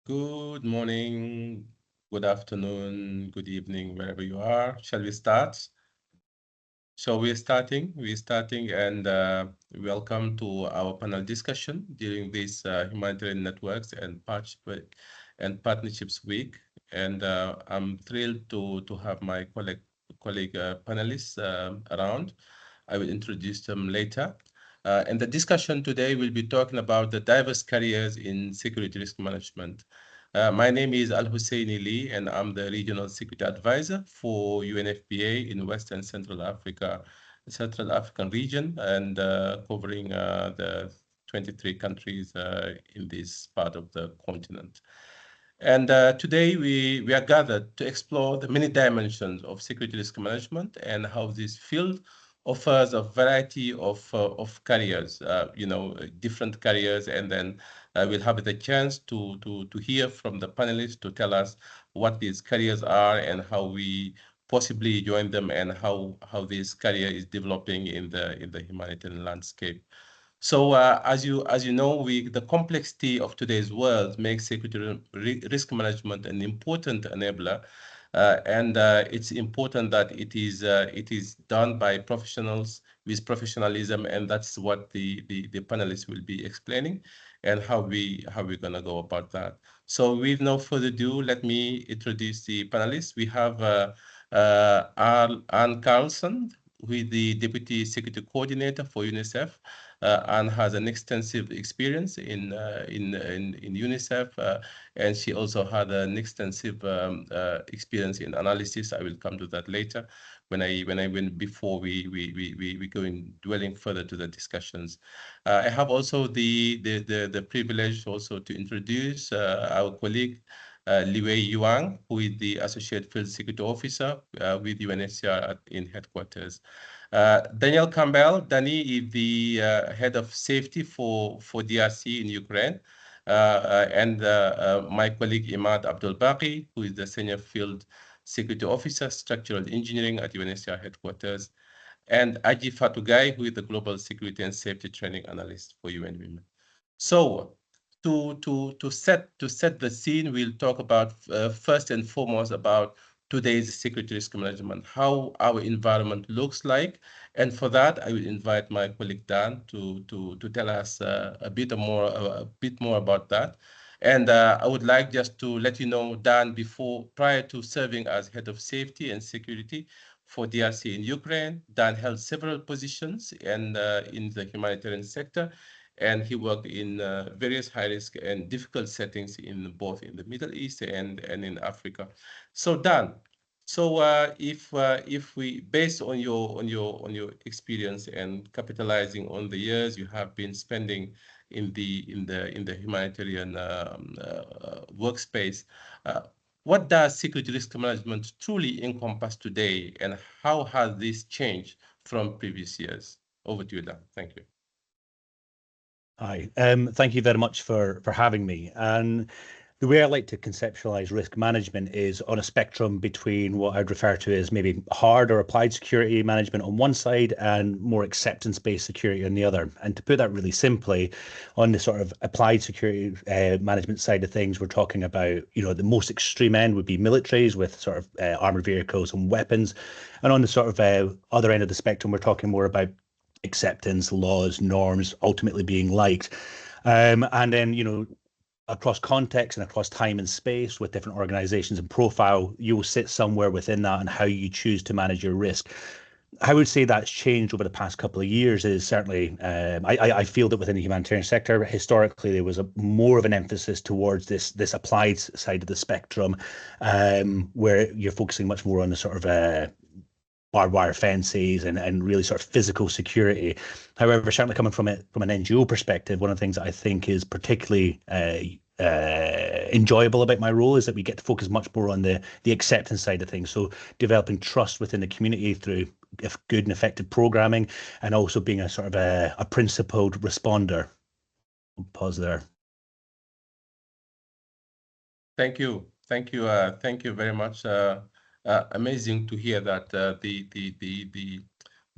Good morning, good afternoon, good evening, wherever you are. Shall we start? So we're starting, and welcome to our panel discussion during this Humanitarian Networks and Partnerships Week. And I'm thrilled to have my colleague panelists around. I will introduce them later. And the discussion today will be talking about the diverse careers in security risk management. My name is Al Husseini Lee, and I'm the Regional Security Advisor for UNFPA in Western Central African region, and covering the 23 countries in this part of the continent. And today we are gathered to explore the many dimensions of security risk management and how this field offers a variety of careers, different careers, and then we'll have the chance to hear from the panelists to tell us what these careers are and how we possibly join them and how this career is developing in the humanitarian landscape. So as you know, the complexity of today's world makes security risk management an important enabler, and it's important that it is done by professionals with professionalism, and that's what the panelists will be explaining, and how we're gonna go about that. So with no further ado, let me introduce the panelists. We have Anne Carlson, who is the Deputy Security Coordinator for UNICEF. Anne has an extensive experience in UNICEF, and she also had an extensive experience in analysis. I will come to that later before we go in dwelling further to the discussions. I have also the privilege also to introduce our colleague Liwei Yuang, who is the Associate Field Security Officer with UNHCR in headquarters. Daniel Campbell, Danny is the head of safety for DRC in Ukraine. And my colleague Imad Abdul Baqi, who is the Senior Field Security Officer, Structural Engineering at UNHCR headquarters. And Aji Fatugai, who is the Global Security and Safety Training Analyst for UN Women. So to set the scene, we'll talk about first and foremost about today's security risk management, how our environment looks like. And for that, I will invite my colleague Dan to tell us a bit more about that. And I would like just to let you know, Dan, prior to serving as head of safety and security for DRC in Ukraine, Dan held several positions in the humanitarian sector, and he worked in various high-risk and difficult settings in both in the Middle East and in Africa. So Dan, if we, based on your experience and capitalizing on the years you have been spending in the humanitarian workspace, what does security risk management truly encompass today, and how has this changed from previous years? Over to you, Dan. Thank you. Hi, thank you very much for having me. And the way I like to conceptualize risk management is on a spectrum between what I'd refer to as maybe hard or applied security management on one side and more acceptance-based security on the other. And to put that really simply, on the sort of applied security management side of things, we're talking about, the most extreme end would be militaries with sort of armored vehicles and weapons. And on the sort of other end of the spectrum, we're talking more about acceptance, laws, norms, ultimately being liked. And then, across context and across time and space with different organizations and profile, you will sit somewhere within that and how you choose to manage your risk. I would say that's changed over the past couple of years. Is certainly, I feel that within the humanitarian sector, historically, there was more of an emphasis towards this applied side of the spectrum, where you're focusing much more on the sort of barbed wire fences and really sort of physical security. However, certainly coming from an NGO perspective, one of the things that I think is particularly enjoyable about my role is that we get to focus much more on the acceptance side of things. So developing trust within the community through good and effective programming, and also being a sort of a principled responder. I'll pause there. Thank you very much. Amazing to hear that the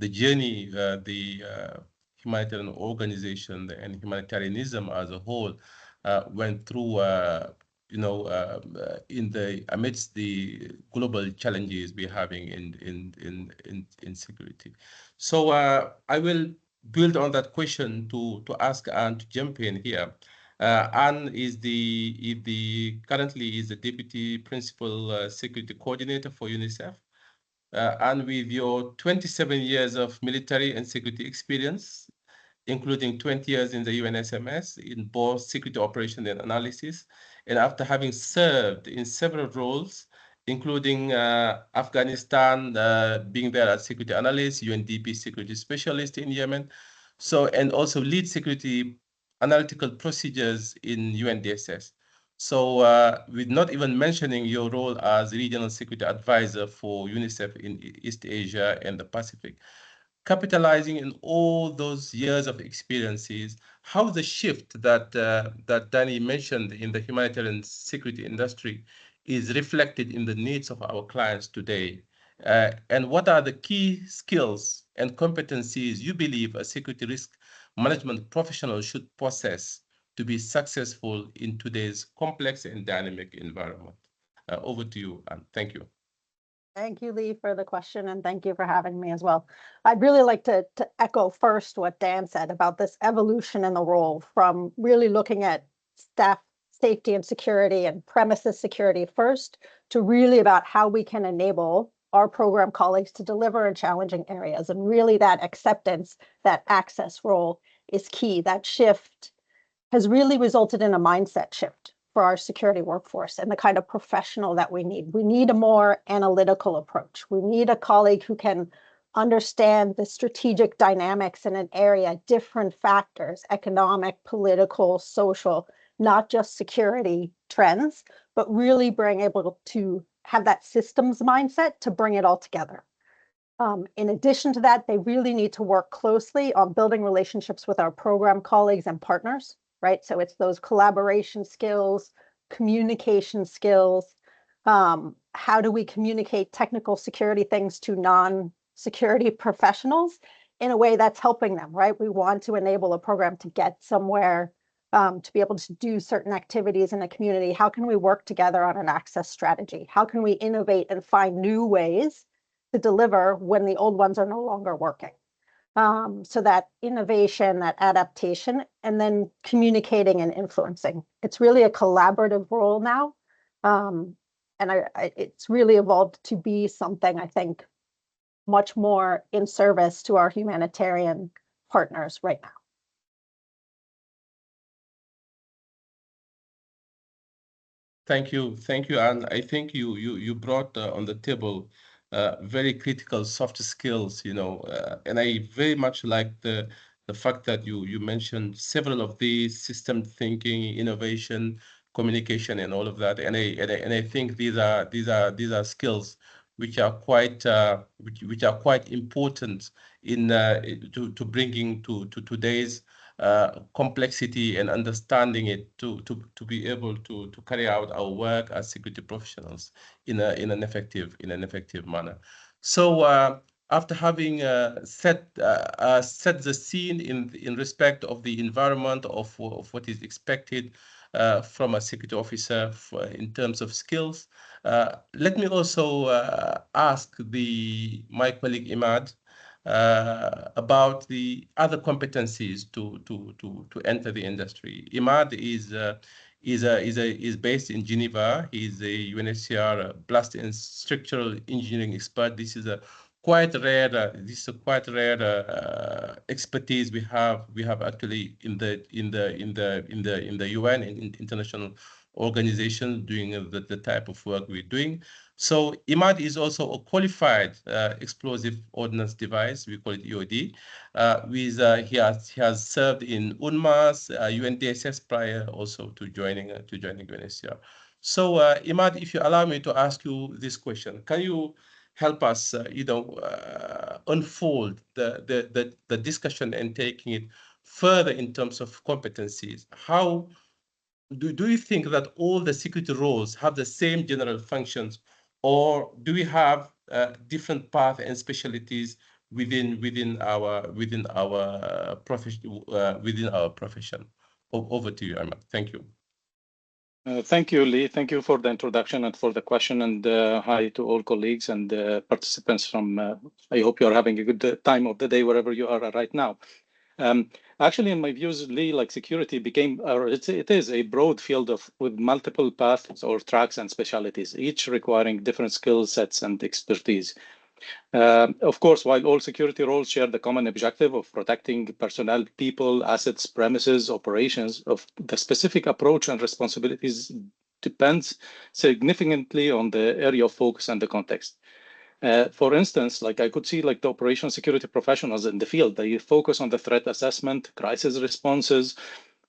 journey, the humanitarian organization and humanitarianism as a whole went through in the amidst the global challenges we're having in security. So I will build on that question to ask Anne to jump in here. Anne currently is the deputy principal security coordinator for UNICEF. And with your 27 years of military and security experience, including 20 years in the UNSMS in both security operation and analysis, and after having served in several roles, including Afghanistan, being there as security analyst, UNDP security specialist in Yemen, and also lead security analytical procedures in UNDSS. So with not even mentioning your role as regional security advisor for UNICEF in East Asia and the Pacific, capitalizing in all those years of experiences, how the shift that Danny mentioned in the humanitarian security industry is reflected in the needs of our clients today, and what are the key skills and competencies you believe a security risk management professional should possess to be successful in today's complex and dynamic environment. Over to you, and thank you. Thank you, Lee, for the question, and thank you for having me as well. I'd really like to echo first what Dan said about this evolution in the role from really looking at staff safety and security and premises security first to really about how we can enable our program colleagues to deliver in challenging areas. And really that acceptance, that access role is key. That shift has really resulted in a mindset shift for our security workforce and the kind of professional that we need. We need a more analytical approach. We need a colleague who can understand the strategic dynamics in an area, different factors, economic, political, social, not just security trends, but really being able to have that systems mindset to bring it all together. In addition to that, they really need to work closely on building relationships with our program colleagues and partners, right? So it's those collaboration skills, communication skills. How do we communicate technical security things to non-security professionals in a way that's helping them, right? We want to enable a program to get somewhere, to be able to do certain activities in a community. How can we work together on an access strategy? How can we innovate and find new ways to deliver when the old ones are no longer working? So that innovation, that adaptation, and then communicating and influencing. It's really a collaborative role now. And it's really evolved to be something, I think, much more in service to our humanitarian partners right now. Thank you, and I think you brought on the table very critical soft skills, and I very much like the fact that you mentioned several of these: system thinking, innovation, communication, and all of that. And I think these are skills which are quite important in to bringing to today's complexity and understanding it to be able to carry out our work as security professionals in an effective manner. So after having set the scene in respect of the environment of what is expected from a security officer in terms of skills, let me also ask my colleague Imad about the other competencies to enter the industry. Imad is based in Geneva. He's a UNHCR blast and structural engineering expert. This is a quite rare. This is a quite rare expertise we have. We have actually in the UN and international organizations doing the type of work we're doing. So Imad is also a qualified explosive ordnance device. We call it EOD. He has served in UNMAS, UNDSS prior also to joining UNHCR. So Imad, if you allow me to ask you this question, can you help us, unfold the discussion and taking it further in terms of competencies? How do you think that all the security roles have the same general functions, or do we have different paths and specialties within our profession? Over to you, Ahmed. Thank you. Thank you, Lee. Thank you for the introduction and for the question. And hi to all colleagues and participants from, I hope you're having a good time of the day wherever you are right now. Actually, in my views, Lee, like security became, or it is a broad field with multiple paths or tracks and specialties, each requiring different skill sets and expertise. Of course, while all security roles share the common objective of protecting personnel, people, assets, premises, operations, of the specific approach and responsibilities depends significantly on the area of focus and the context. For instance, like I could see like the operational security professionals in the field, they focus on the threat assessment, crisis responses,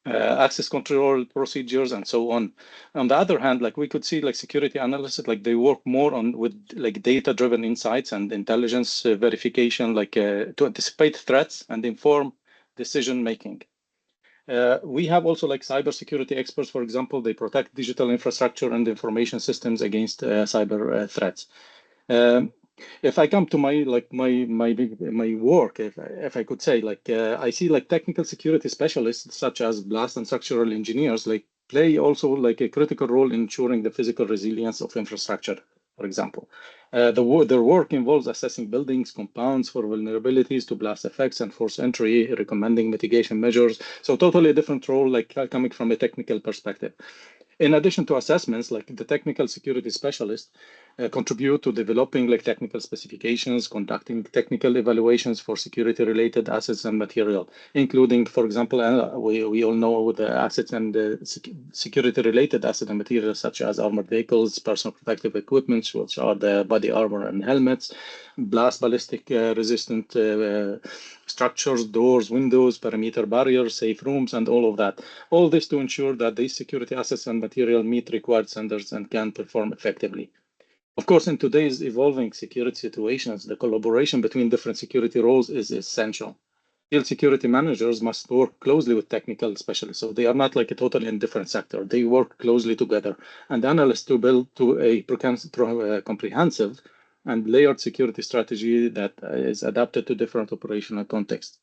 access control procedures, and so on. On the other hand, like we could see like security analysts, like they work more on with like data-driven insights and intelligence verification, like to anticipate threats and inform decision making. We have also like cybersecurity experts, for example, they protect digital infrastructure and information systems against cyber threats. If I come to my work, if I could say, like I see like technical security specialists such as blast and structural engineers like play also like a critical role in ensuring the physical resilience of infrastructure. For example, their work involves assessing buildings, compounds for vulnerabilities to blast effects and force entry, recommending mitigation measures. So totally different role, like coming from a technical perspective. In addition to assessments, like the technical security specialists contribute to developing like technical specifications, conducting technical evaluations for security-related assets and material, including, for example, we all know the assets and security-related assets and materials such as armored vehicles, personal protective equipment, which are the body armor and helmets, blast ballistic resistant structures, doors, windows, perimeter barriers, safe rooms, and all of that. All this to ensure that these security assets and material meet required standards and can perform effectively. Of course, in today's evolving security situations, the collaboration between different security roles is essential. Field security managers must work closely with technical specialists, so they are not like a totally indifferent sector. They work closely together, and analysts to build to a comprehensive and layered security strategy that is adapted to different operational contexts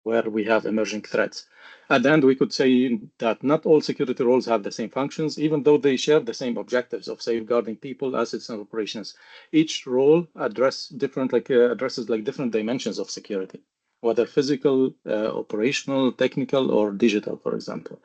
where we have emerging threats. At the end, we could say that not all security roles have the same functions, even though they share the same objectives of safeguarding people, assets, and operations. Each role addresses different dimensions of security, whether physical, operational, technical, or digital, for example,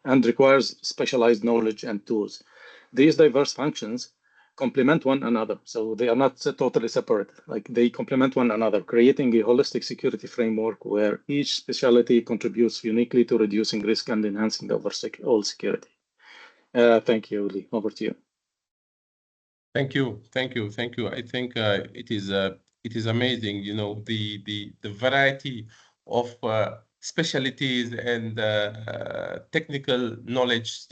and requires specialized knowledge and tools. These diverse functions complement one another. So they are not totally separate, like they complement one another, creating a holistic security framework where each specialty contributes uniquely to reducing risk and enhancing overall security. Thank you, Lee. Over to you. Thank you. I think it is amazing, you know, the variety of specialties and technical knowledge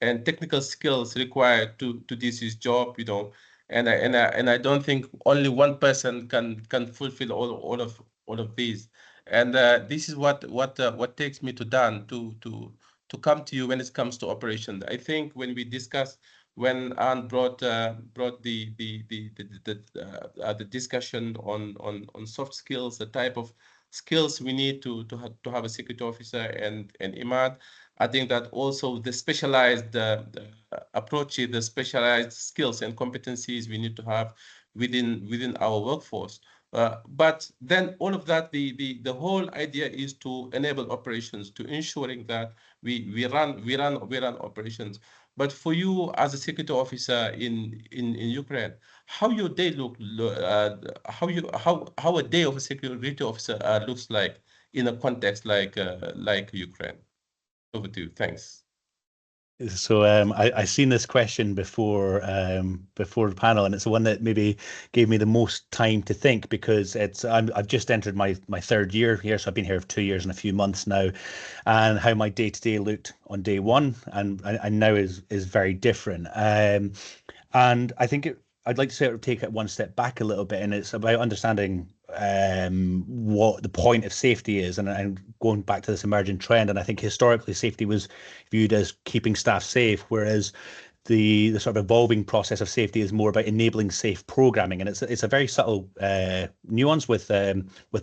and technical skills required to do this job, you know, and I don't think only one person can fulfill all of these. And this is what takes me to Dan to come to you when it comes to operations. I think when we discuss when Anne brought the discussion on soft skills, the type of skills we need to have a security officer and Imad, I think that also the specialized approaches, the specialized skills and competencies we need to have within our workforce. But then all of that, the whole idea is to enable operations, to ensuring that we run operations. But for you as a security officer in Ukraine, how your day how a day of a security officer looks like in a context like Ukraine. Over to you. Thanks. So I seen this question before the panel, and it's the one that maybe gave me the most time to think, because I've just entered my third year here, so I've been here for 2 years and a few months now, and how my day to day looked on day one and now is very different. And I think I'd like to sort of take it one step back a little bit, and it's about understanding what the point of safety is, and going back to this emerging trend. And I think historically safety was viewed as keeping staff safe, whereas the sort of evolving process of safety is more about enabling safe programming, and it's a very subtle nuance with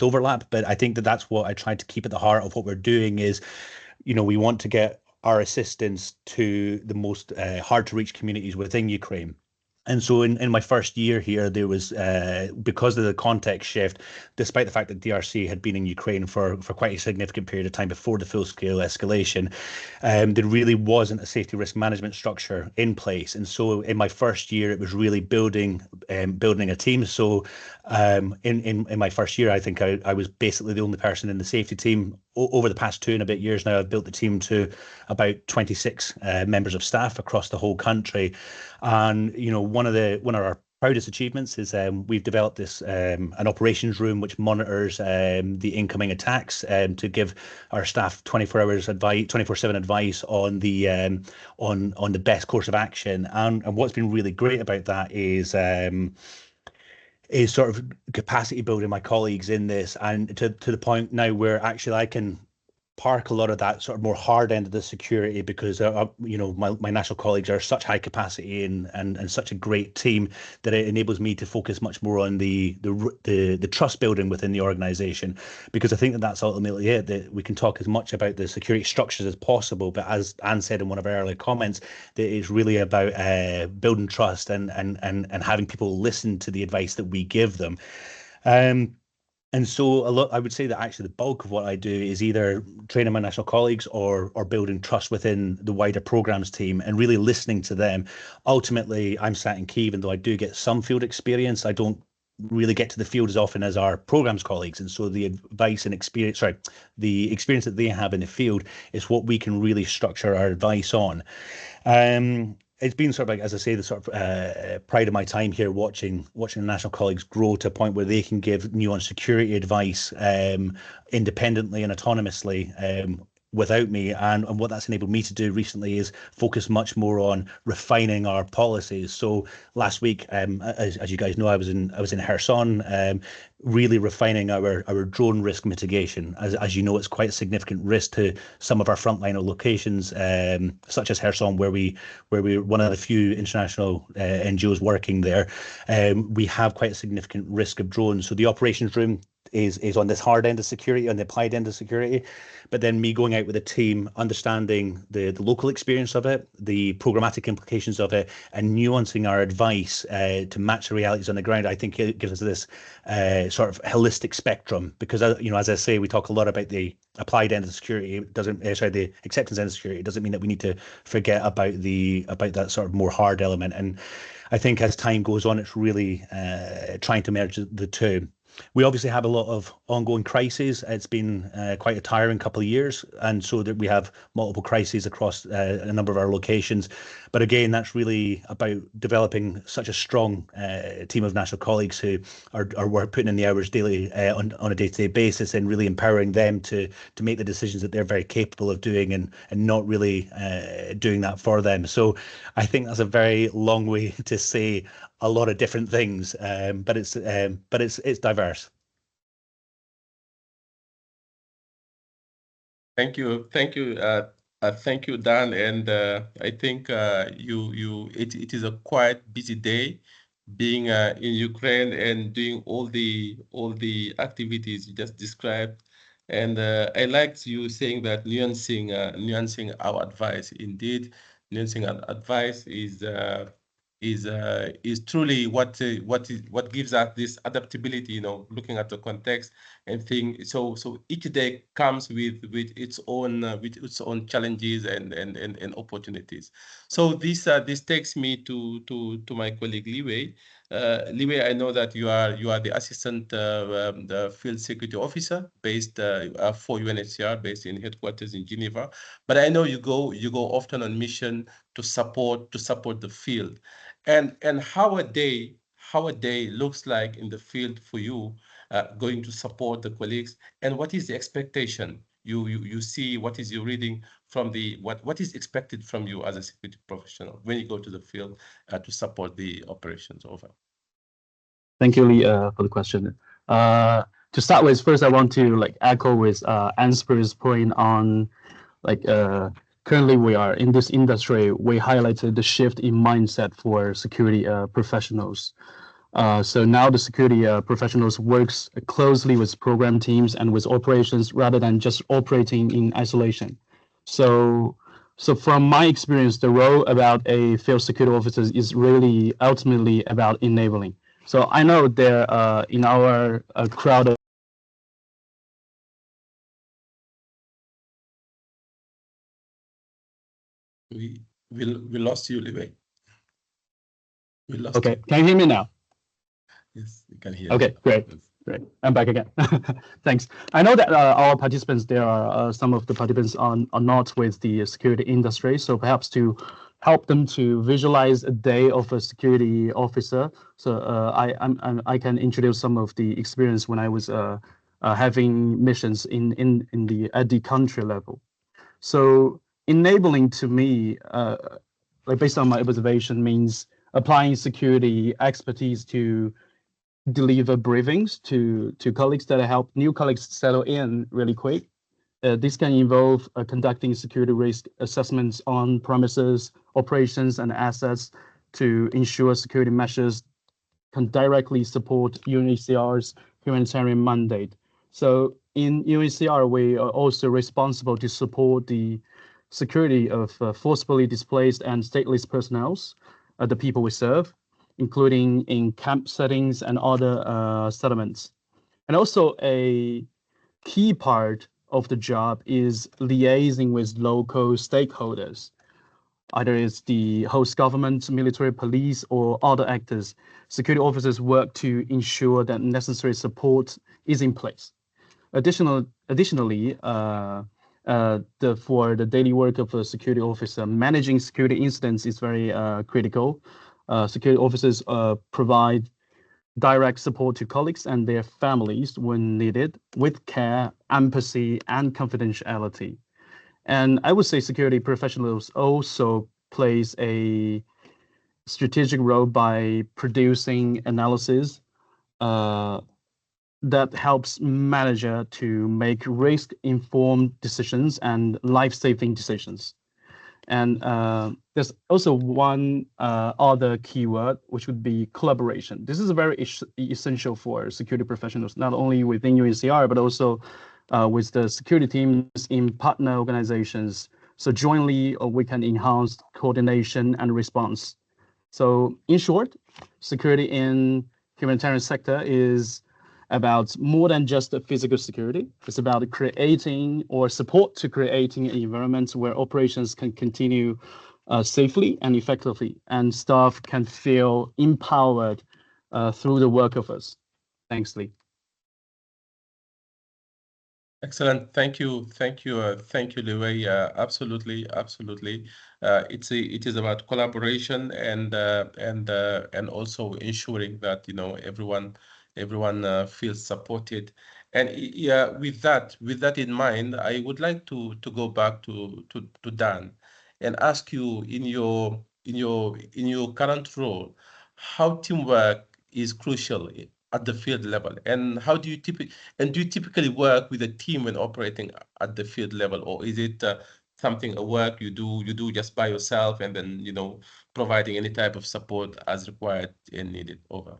overlap. But I think that's what I tried to keep at the heart of what we're doing is, you know, we want to get our assistance to the most hard to reach communities within Ukraine. And so in my first year here, there was, because of the context shift, despite the fact that DRC had been in Ukraine for quite a significant period of time before the full-scale escalation, there really wasn't a safety risk management structure in place. And so in my first year, it was really building a team. So in my first year, I think I was basically the only person in the safety team. Over the past 2 and a bit years now, I've built the team to about 26 members of staff across the whole country. And one of our proudest achievements is we've developed this an operations room which monitors the incoming attacks to give our staff 24/7 advice on the best course of action. And what's been really great about that is sort of capacity building my colleagues in this, and to the point now where actually I can park a lot of that sort of more hard end of the security, because my national colleagues are such high capacity and such a great team that it enables me to focus much more on the trust building within the organization, because I think that that's ultimately it, that we can talk as much about the security structures as possible, but as Anne said in one of our earlier comments, that it's really about building trust and having people listen to the advice that we give them. And so I would say that actually the bulk of what I do is either training my national colleagues or building trust within the wider programs team and really listening to them. Ultimately, I'm sat in Kyiv, and though I do get some field experience, I don't really get to the field as often as our programs colleagues. And so the advice and experience, the experience that they have in the field is what we can really structure our advice on. It's been sort of like, as I say, the sort of pride of my time here, watching the national colleagues grow to a point where they can give nuanced security advice independently and autonomously without me. And what that's enabled me to do recently is focus much more on refining our policies. So last week, as you guys know, I was in Kherson, really refining our drone risk mitigation. As you know, it's quite a significant risk to some of our frontline locations, such as Kherson, where we're one of the few international NGOs working there. We have quite a significant risk of drones. So the operations room is on this hard end of security, on the applied end of security, but then me going out with a team, understanding the local experience of it, the programmatic implications of it, and nuancing our advice to match the realities on the ground. I think it gives us this sort of holistic spectrum, because as I say, we talk a lot about the applied end of security. It doesn't the acceptance end of security. It doesn't mean that we need to forget about that sort of more hard element. And I think as time goes on, it's really trying to merge the two. We obviously have a lot of ongoing crises. It's been quite a tiring couple of years, and so that we have multiple crises across a number of our locations. But again, that's really about developing such a strong team of national colleagues who are putting in the hours daily on a day-to-day basis, and really empowering them to make the decisions that they're very capable of doing, and not really doing that for them. So I think that's a very long way to say a lot of different things, but it's diverse. Thank you, thank you, Dan. And I think it is a quite busy day, being in Ukraine and doing all the activities you just described. And I liked you saying that nuancing our advice. Indeed, nuancing our advice is truly what gives us this adaptability. Looking at the context and thing. So each day comes with its own challenges and opportunities. So this takes me to my colleague Liwei. Liwei, I know that you are the assistant the field security officer based for UNHCR, based in headquarters in Geneva. But I know you go often on mission to support the field, and how a day looks like in the field for you, going to support the colleagues, and what is the expectation you see, what is your reading from what is expected from you as a security professional when you go to the field to support the operations? Over. Thank you, Lee, for the question. To start with, first I want to echo with Ansper's point on currently we are in this industry. We highlighted the shift in mindset for security professionals. So now the security professionals works closely with program teams and with operations rather than just operating in isolation. So So from my experience, the role about a field security officer is really ultimately about enabling. So I know there in our crowd of we lost you, Liwei. We lost okay, you. can you hear me now? Yes, we can hear Okay, you. great. Yes. Great. I'm back again. Thanks. I know that our participants, there are some of the participants are not with the security industry, so perhaps to help them to visualize a day of a security officer. So I can introduce some of the experience when I was having missions at the country level. So enabling to me, like based on my observation, means applying security expertise to deliver briefings to colleagues that help new colleagues settle in really quick. This can involve conducting security risk assessments on premises, operations, and assets to ensure security measures can directly support UNHCR's humanitarian mandate. So in UNHCR, we are also responsible to support the security of forcibly displaced and stateless personnel, the people we serve, including in camp settings and other settlements. And also a key part of the job is liaising with local stakeholders, either it's the host government, military, police, or other actors. Security officers work to ensure that necessary support is in place. Additionally, for the daily work of a security officer, managing security incidents is very critical. Security officers provide direct support to colleagues and their families when needed, with care, empathy, and confidentiality. And I would say security professionals also plays a strategic role by producing analysis that helps manager to make risk-informed decisions and life-saving decisions. And there's also one other keyword, which would be collaboration. This is very essential for security professionals, not only within UNHCR, but also with the security teams in partner organizations. So jointly, we can enhance coordination and response. So in short, security in humanitarian sector is about more than just the physical security. It's about creating or support to creating an environment where operations can continue safely and effectively, and staff can feel empowered through the work of us. Thanks, Lee. Excellent. Thank you. Thank you. Thank you, Liwei. Absolutely. Absolutely. It is about collaboration and also ensuring that, everyone feels supported. And yeah, with that in mind, I would like to go back to Dan and ask you in your current role, how teamwork is crucial at the field level, and how do you typically work with a team when operating at the field level, or is it a work you do just by yourself, and then providing any type of support as required and needed? Over.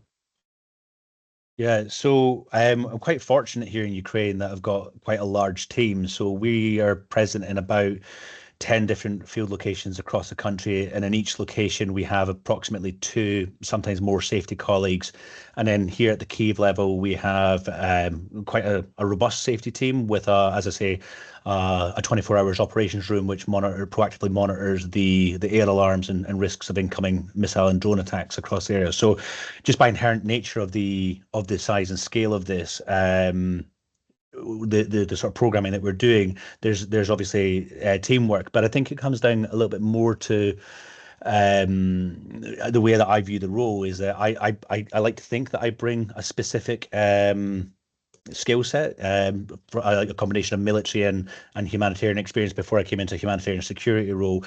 Yeah, so I'm quite fortunate here in Ukraine that I've got quite a large team. So we are present in about 10 different field locations across the country. And in each location, we have approximately 2, sometimes more safety colleagues. And then here at the Kyiv level, we have quite a robust safety team with, as I say, a 24 hours operations room, which proactively monitors the air alarms and risks of incoming missile and drone attacks across the area. So just by inherent nature of the size and scale of this, the sort of programming that we're doing, there's obviously teamwork, but I think it comes down a little bit more to the way that I view the role is that I like to think that I bring a specific skill set, for a combination of military and humanitarian experience before I came into a humanitarian security role.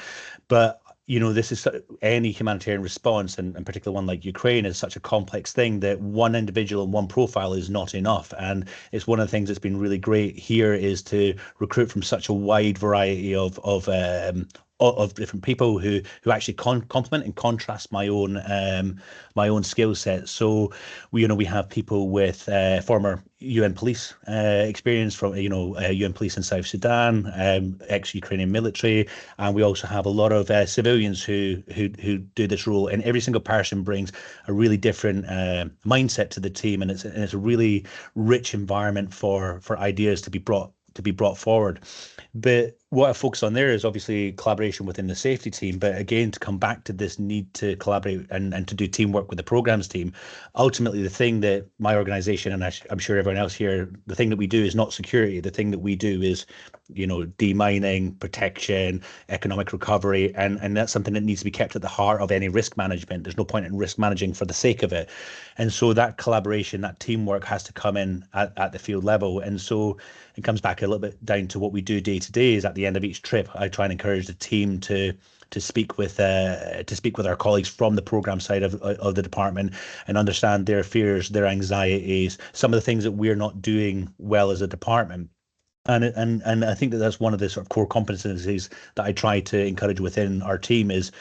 But this is any humanitarian response, and particularly one like Ukraine, is such a complex thing that one individual and one profile is not enough. And it's one of the things that's been really great here is to recruit from such a wide variety of of different people who actually complement and contrast my own skill set. So we have people with former UN police experience from UN police in South Sudan, ex-Ukrainian military, and we also have a lot of civilians who do this role. And every single person brings a really different mindset to the team, and it's a really rich environment for ideas to be brought forward. But what I focus on there is obviously collaboration within the safety team. But again, to come back to this need to collaborate and to do teamwork with the programs team, ultimately the thing that my organization, and I'm sure everyone else here, the thing that we do is not security. The thing that we do is, demining, protection, economic recovery, and that's something that needs to be kept at the heart of any risk management. There's no point in risk managing for the sake of it. And so that collaboration, that teamwork has to come in at the field level. And so it comes back a little bit down to what we do day to day. Is at the end of each trip, I try and encourage the team to speak with our colleagues from the program side of the department and understand their fears, their anxieties, some of the things that we're not doing well as a department. And I think that's one of the sort of core competencies that I try to encourage within our team is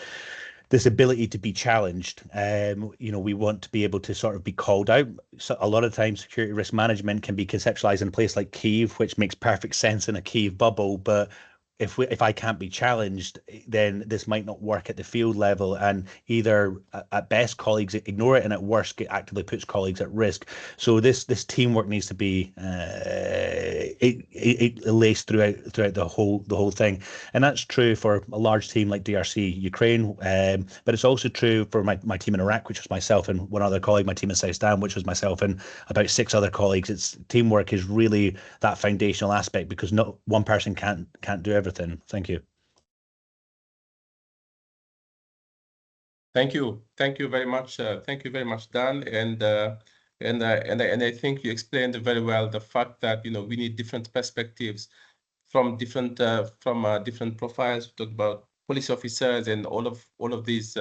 this ability to be challenged. We want to be able to sort of be called out. So a lot of times security risk management can be conceptualized in a place like Kyiv, which makes perfect sense in a Kyiv bubble, but if I can't be challenged, then this might not work at the field level, and either at best colleagues ignore it, and at worst it actively puts colleagues at risk. So this teamwork needs to be laced throughout the whole thing, and that's true for a large team like DRC Ukraine, but it's also true for my team in Iraq, which was myself and one other colleague, my team in South Sudan, which was myself and about 6 other colleagues. It's teamwork is really that foundational aspect, because not one person can't do everything. Thank you. Thank you very much. Thank you very much, Dan. And I think you explained very well the fact that we need different perspectives from different profiles. We talk about police officers, and all of these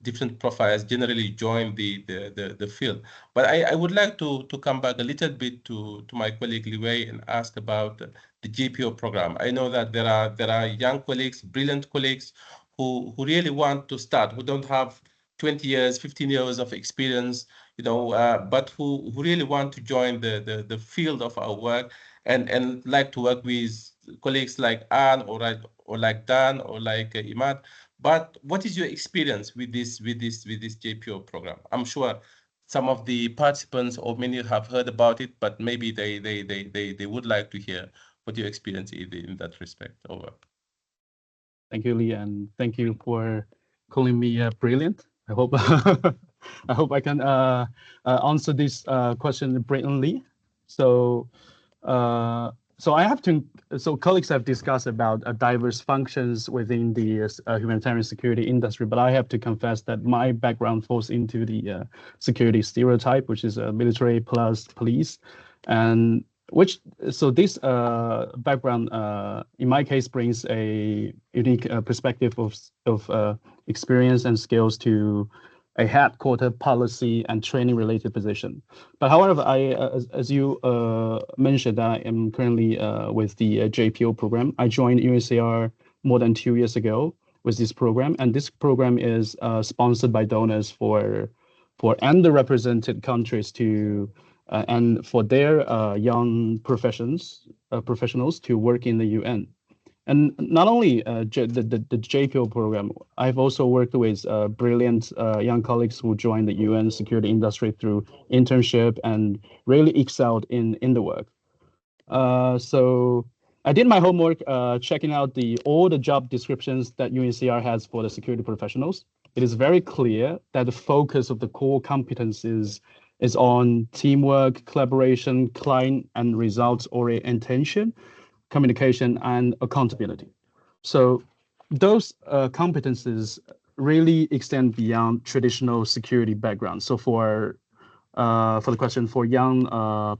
different profiles generally join the field. But I would like to come back a little bit to my colleague Liwei and ask about the JPO program. I know that there are young colleagues, brilliant colleagues who really want to start, who don't have 20 years, 15 years of experience, but who really want to join the field of our work and like to work with colleagues like Anne or like Dan or like Imad. But what is your experience with this JPO program? I'm sure some of the participants or many have heard about it, but maybe they would like to hear what your experience is in that respect. Over. Thank you, Lee, and thank you for calling me brilliant. I hope I can answer this question brilliantly. So I have to. So colleagues have discussed about diverse functions within the humanitarian security industry, but I have to confess that my background falls into the security stereotype, which is military plus police, and this background in my case brings a unique perspective of experience and skills to a headquarter policy and training related position. But however, as you mentioned, I am currently with the JPO program. I joined UNHCR more than 2 years ago with this program, and this program is sponsored by donors for underrepresented countries to and for their young professionals to work in the UN. And not only the JPO program, I've also worked with brilliant young colleagues who joined the UN security industry through internship and really excelled in the work. So I did my homework checking out all the job descriptions that UNHCR has for the security professionals. It is very clear that the focus of the core competencies is on teamwork, collaboration, client and results orientation, communication, and accountability. So those competencies really extend beyond traditional security backgrounds. So for the question for young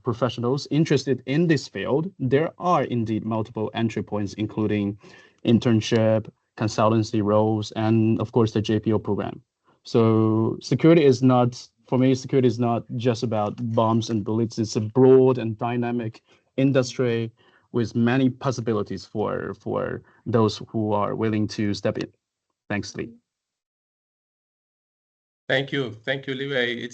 professionals interested in this field, there are indeed multiple entry points, including internship, consultancy roles, and of course the JPO program. So security is not just about bombs and bullets. It's a broad and dynamic industry with many possibilities for those who are willing to step in. Thanks, Lee. Thank you, Liwei.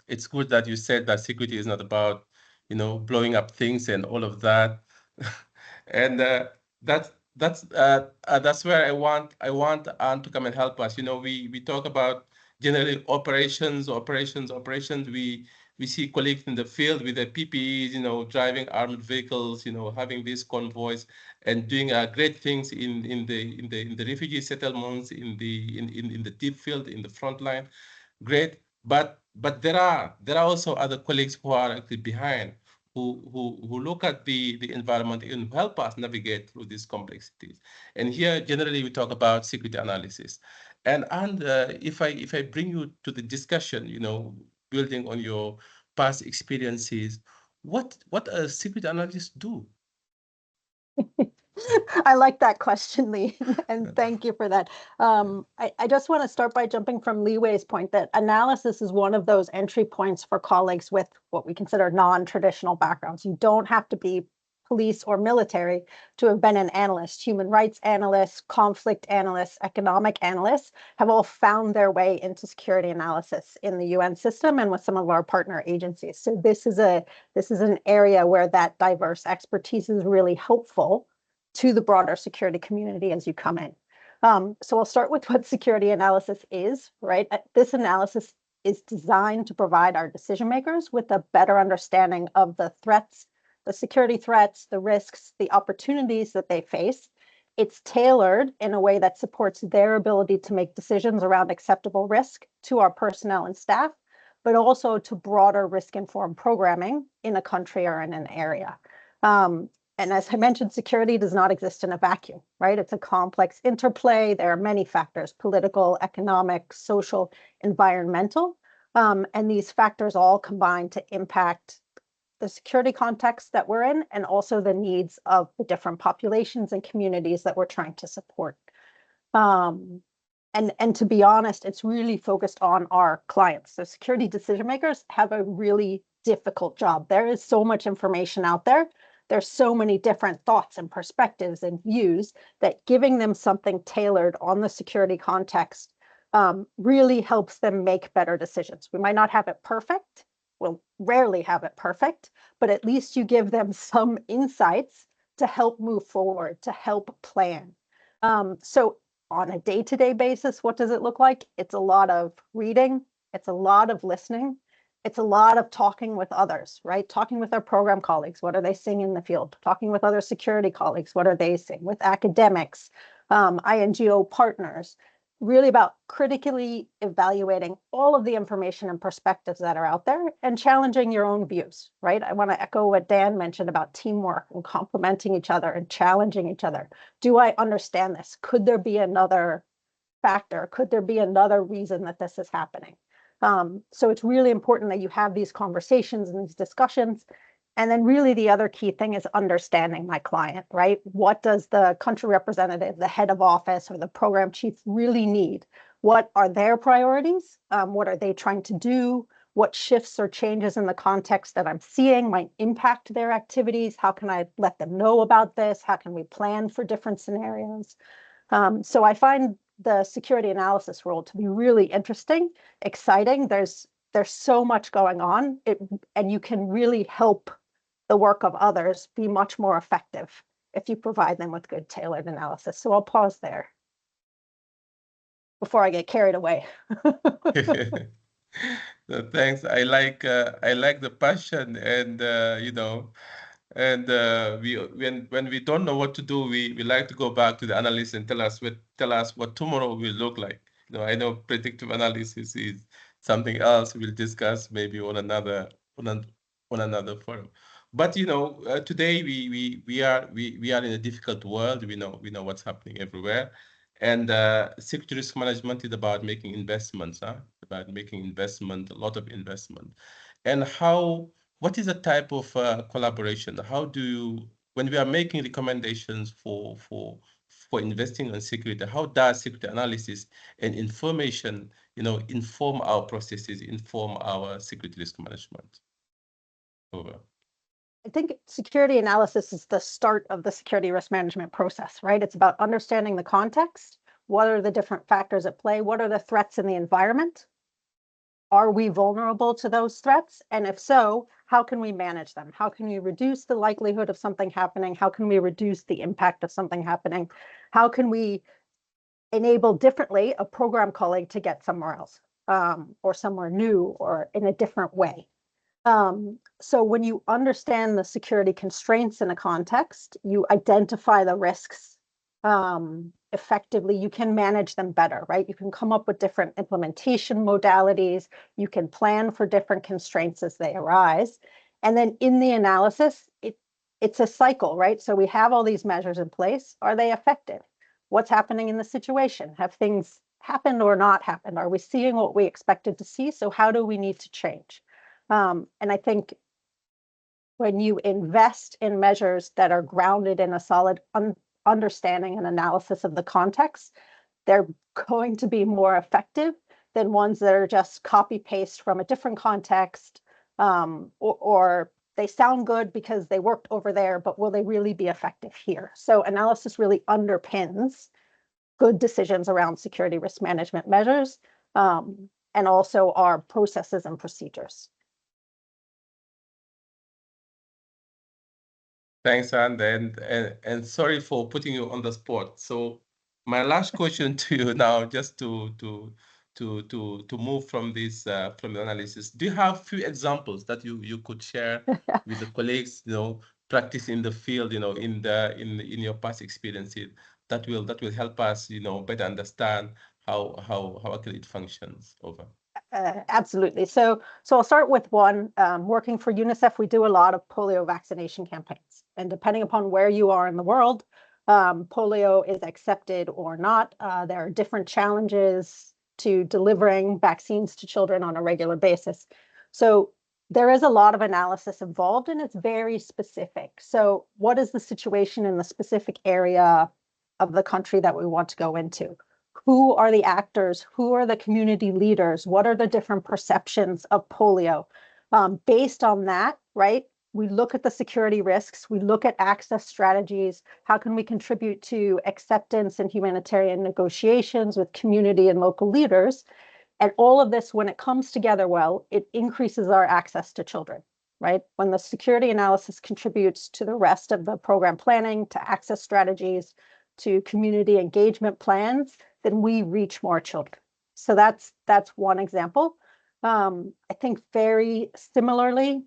It's good that you said that security is not about, blowing up things and all of that, and that's where I want Anne to come and help us. We talk about generally operations. We see colleagues in the field with the PPEs, driving armored vehicles, having these convoys and doing great things in the refugee settlements, in the deep field, in the front line. Great, but there are also other colleagues who are actually behind, who look at the environment and help us navigate through these complexities. And here, generally, we talk about security analysis. And if I bring you to the discussion, building on your past experiences, what a security analyst do? I like that question, Lee, and thank you for that. I just want to start by jumping from Liwei's point that analysis is one of those entry points for colleagues with what we consider non-traditional backgrounds. You don't have to be police or military to have been an analyst. Human rights analysts, conflict analysts, economic analysts have all found their way into security analysis in the UN system and with some of our partner agencies. So this is an area where that diverse expertise is really helpful to the broader security community as you come in. So I'll start with what security analysis is, right? This analysis is designed to provide our decision makers with a better understanding of the threats, the security threats, the risks, the opportunities that they face. It's tailored in a way that supports their ability to make decisions around acceptable risk to our personnel and staff, but also to broader risk-informed programming in a country or in an area. And as I mentioned, security does not exist in a vacuum, right? It's a complex interplay. There are many factors: political, economic, social, environmental. And these factors all combine to impact the security context that we're in, and also the needs of the different populations and communities that we're trying to support. And to be honest, it's really focused on our clients. So security decision makers have a really difficult job. There is so much information out there. There's so many different thoughts and perspectives and views that giving them something tailored on the security context really helps them make better decisions. We might not have it perfect. We'll rarely have it perfect, but at least you give them some insights to help move forward, to help plan. So on a day-to-day basis, what does it look like? It's a lot of reading. It's a lot of listening. It's a lot of talking with others, right? Talking with our program colleagues. What are they seeing in the field? Talking with other security colleagues. What are they seeing? With academics, INGO partners. Really about critically evaluating all of the information and perspectives that are out there and challenging your own views, right? I want to echo what Dan mentioned about teamwork and complementing each other and challenging each other. Do I understand this? Could there be another factor? Could there be another reason that this is happening? So it's really important that you have these conversations and these discussions. And then really the other key thing is understanding my client, right? What does the country representative, the head of office, or the program chief really need? What are their priorities? What are they trying to do? What shifts or changes in the context that I'm seeing might impact their activities? How can I let them know about this? How can we plan for different scenarios? So I find the security analysis role to be really interesting, exciting. There's so much going on, and you can really help the work of others be much more effective if you provide them with good tailored analysis. So I'll pause there before I get carried away. So thanks. I like the passion, and and when we don't know what to do, we like to go back to the analyst and tell us what tomorrow will look like. I know predictive analysis is something else we'll discuss maybe on another forum. But today we are in a difficult world. We know what's happening everywhere, and security risk management is about making investments, about making investment, a lot of investment, and what is the type of collaboration? How do you, when we are making recommendations for investing in security, how does security analysis and information, inform our processes, inform our security risk management? Over. I think security analysis is the start of the security risk management process, right? It's about understanding the context. What are the different factors at play? What are the threats in the environment? Are we vulnerable to those threats? And if so, how can we manage them? How can we reduce the likelihood of something happening? How can we reduce the impact of something happening? How can we enable differently a program colleague to get somewhere else, or somewhere new or in a different way? So when you understand the security constraints in a context, you identify the risks effectively, you can manage them better, right? You can come up with different implementation modalities, you can plan for different constraints as they arise. And then in the analysis, it's a cycle, right? So we have all these measures in place. Are they effective? What's happening in the situation? Have things happened or not happened? Are we seeing what we expected to see? So how do we need to change? And I think when you invest in measures that are grounded in a solid understanding and analysis of the context, they're going to be more effective than ones that are just copy paste from a different context, or they sound good because they worked over there, but will they really be effective here? So analysis really underpins good decisions around security risk management measures, and also our processes and procedures. Thanks, Anne, and sorry for putting you on the spot. So my last question to you now, just to move from this from the analysis, do you have few examples that you could share with the colleagues, practice in the field, in your past experiences that will help us, better understand how actually it functions over? Absolutely. So I'll start with one. Working for UNICEF, we do a lot of polio vaccination campaigns. And depending upon where you are in the world, polio is accepted or not. There are different challenges to delivering vaccines to children on a regular basis. So there is a lot of analysis involved, and it's very specific. So what is the situation in the specific area of the country that we want to go into? Who are the actors? Who are the community leaders? What are the different perceptions of polio? Based on that, right, we look at the security risks, we look at access strategies, how can we contribute to acceptance and humanitarian negotiations with community and local leaders? And all of this, when it comes together well, it increases our access to children, right? When the security analysis contributes to the rest of the program planning, to access strategies, to community engagement plans, then we reach more children. So that's one example. I think very similarly,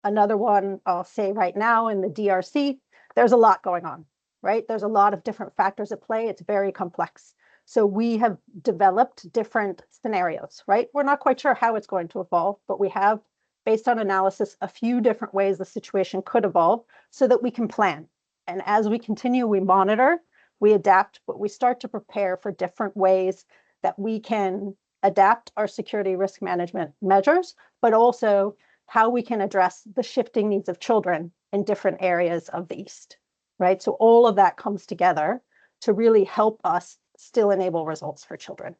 another one I'll say right now in the DRC, there's a lot going on, right? There's a lot of different factors at play. It's very complex. So we have developed different scenarios, right? We're not quite sure how it's going to evolve, but we have, based on analysis, a few different ways the situation could evolve so that we can plan. And as we continue, we monitor, we adapt, but we start to prepare for different ways that we can adapt our security risk management measures, but also how we can address the shifting needs of children in different areas of the East, right? So all of that comes together to really help us still enable results for children.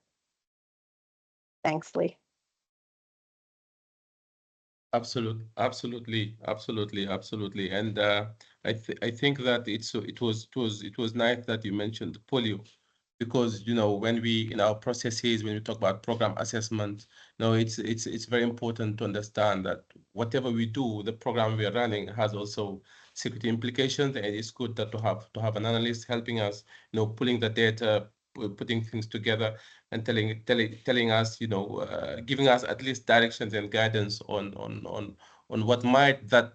Thanks, Lee. Absolutely. And I think that it was nice that you mentioned polio, because when we in our processes, when we talk about program assessment, it's very important to understand that whatever we do, the program we are running has also security implications, and it's good that to have an analyst helping us, pulling the data, putting things together, and telling us, giving us at least directions and guidance on what might that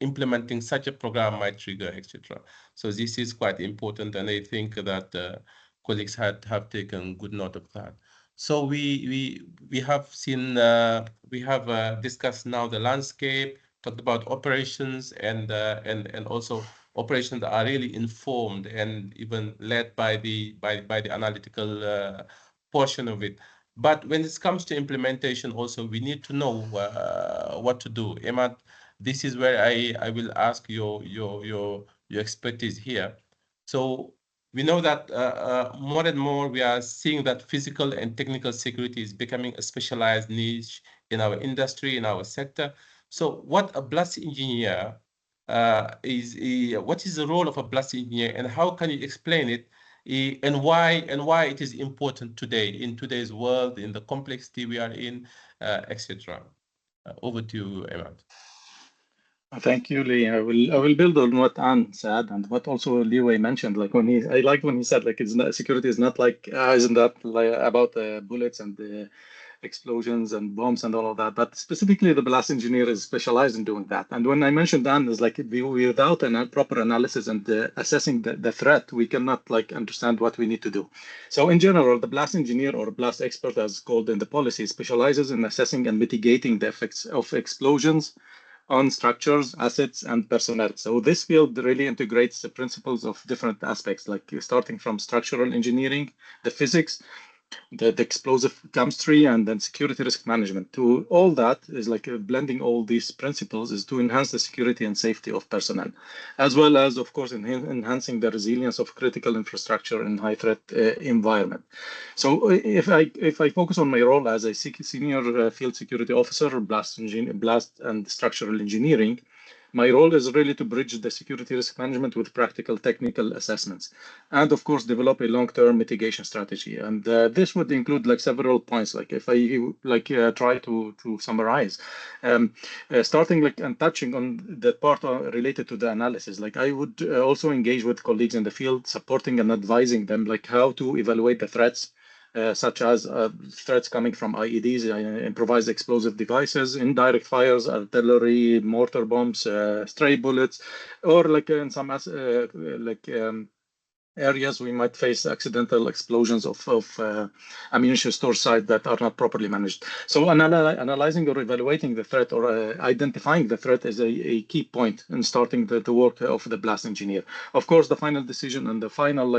implementing such a program might trigger, etc. So this is quite important, and I think that colleagues have taken good note of that. So we have seen we have discussed now the landscape, talked about operations, and also operations that are really informed and even led by the analytical portion of it. But when it comes to implementation, also we need to know what to do. Emad, this is where I will ask your expertise here. So we know that more and more we are seeing that physical and technical security is becoming a specialized niche in our industry, in our sector. So what a blast engineer what is the role of a blast engineer, and how can you explain it, and why it is important today in today's world, in the complexity we are in, etc. Over to you, Ahmad. Thank you, Lee. I will build on what Anne said and what also Lee Wei mentioned. Like I liked when he said like it's not, security is not like isn't that like about bullets and explosions and bombs and all of that, but specifically the blast engineer is specialized in doing that. And when I mentioned that, is like without a proper analysis and assessing the threat, we cannot like understand what we need to do. So in general, the blast engineer or blast expert, as called in the policy, specializes in assessing and mitigating the effects of explosions on structures, assets, and personnel. So this field really integrates the principles of different aspects, like starting from structural engineering, the physics, the explosive chemistry, and then security risk management. To all that is like blending all these principles is to enhance the security and safety of personnel, as well as, of course, enhancing the resilience of critical infrastructure in high threat environment. So if I focus on my role as a senior field security officer, blast and structural engineering, my role is really to bridge the security risk management with practical technical assessments, and of course develop a long-term mitigation strategy. And this would include like several points. Like if I try to summarize, starting like and touching on the part related to the analysis, like I would also engage with colleagues in the field, supporting and advising them like how to evaluate the threats, such as threats coming from IEDs, improvised explosive devices, indirect fires, artillery, mortar bombs, stray bullets, or like in some areas we might face accidental explosions of ammunition store sites that are not properly managed. So analyzing or evaluating the threat or identifying the threat is a key point in starting the work of the blast engineer. Of course, the final decision and the final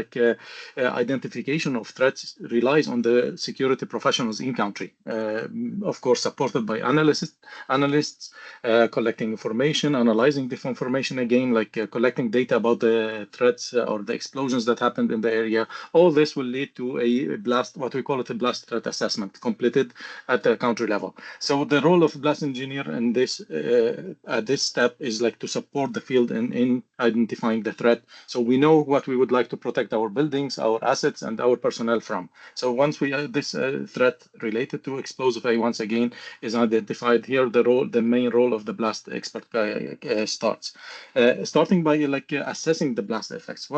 identification of threats relies on the security professionals in country, of course supported by analysts collecting information, analyzing this information again, collecting data about the threats or the explosions that happened in the area. All this will lead to a blast, what we call it a blast threat assessment, completed at the country level. So the role of blast engineer in this at this step is like to support the field in identifying the threat. So we know what we would like to protect our buildings, our assets, and our personnel from. So once we this threat related to explosive, once again is identified here, the main role of the blast expert starts. Starting by assessing the blast effects.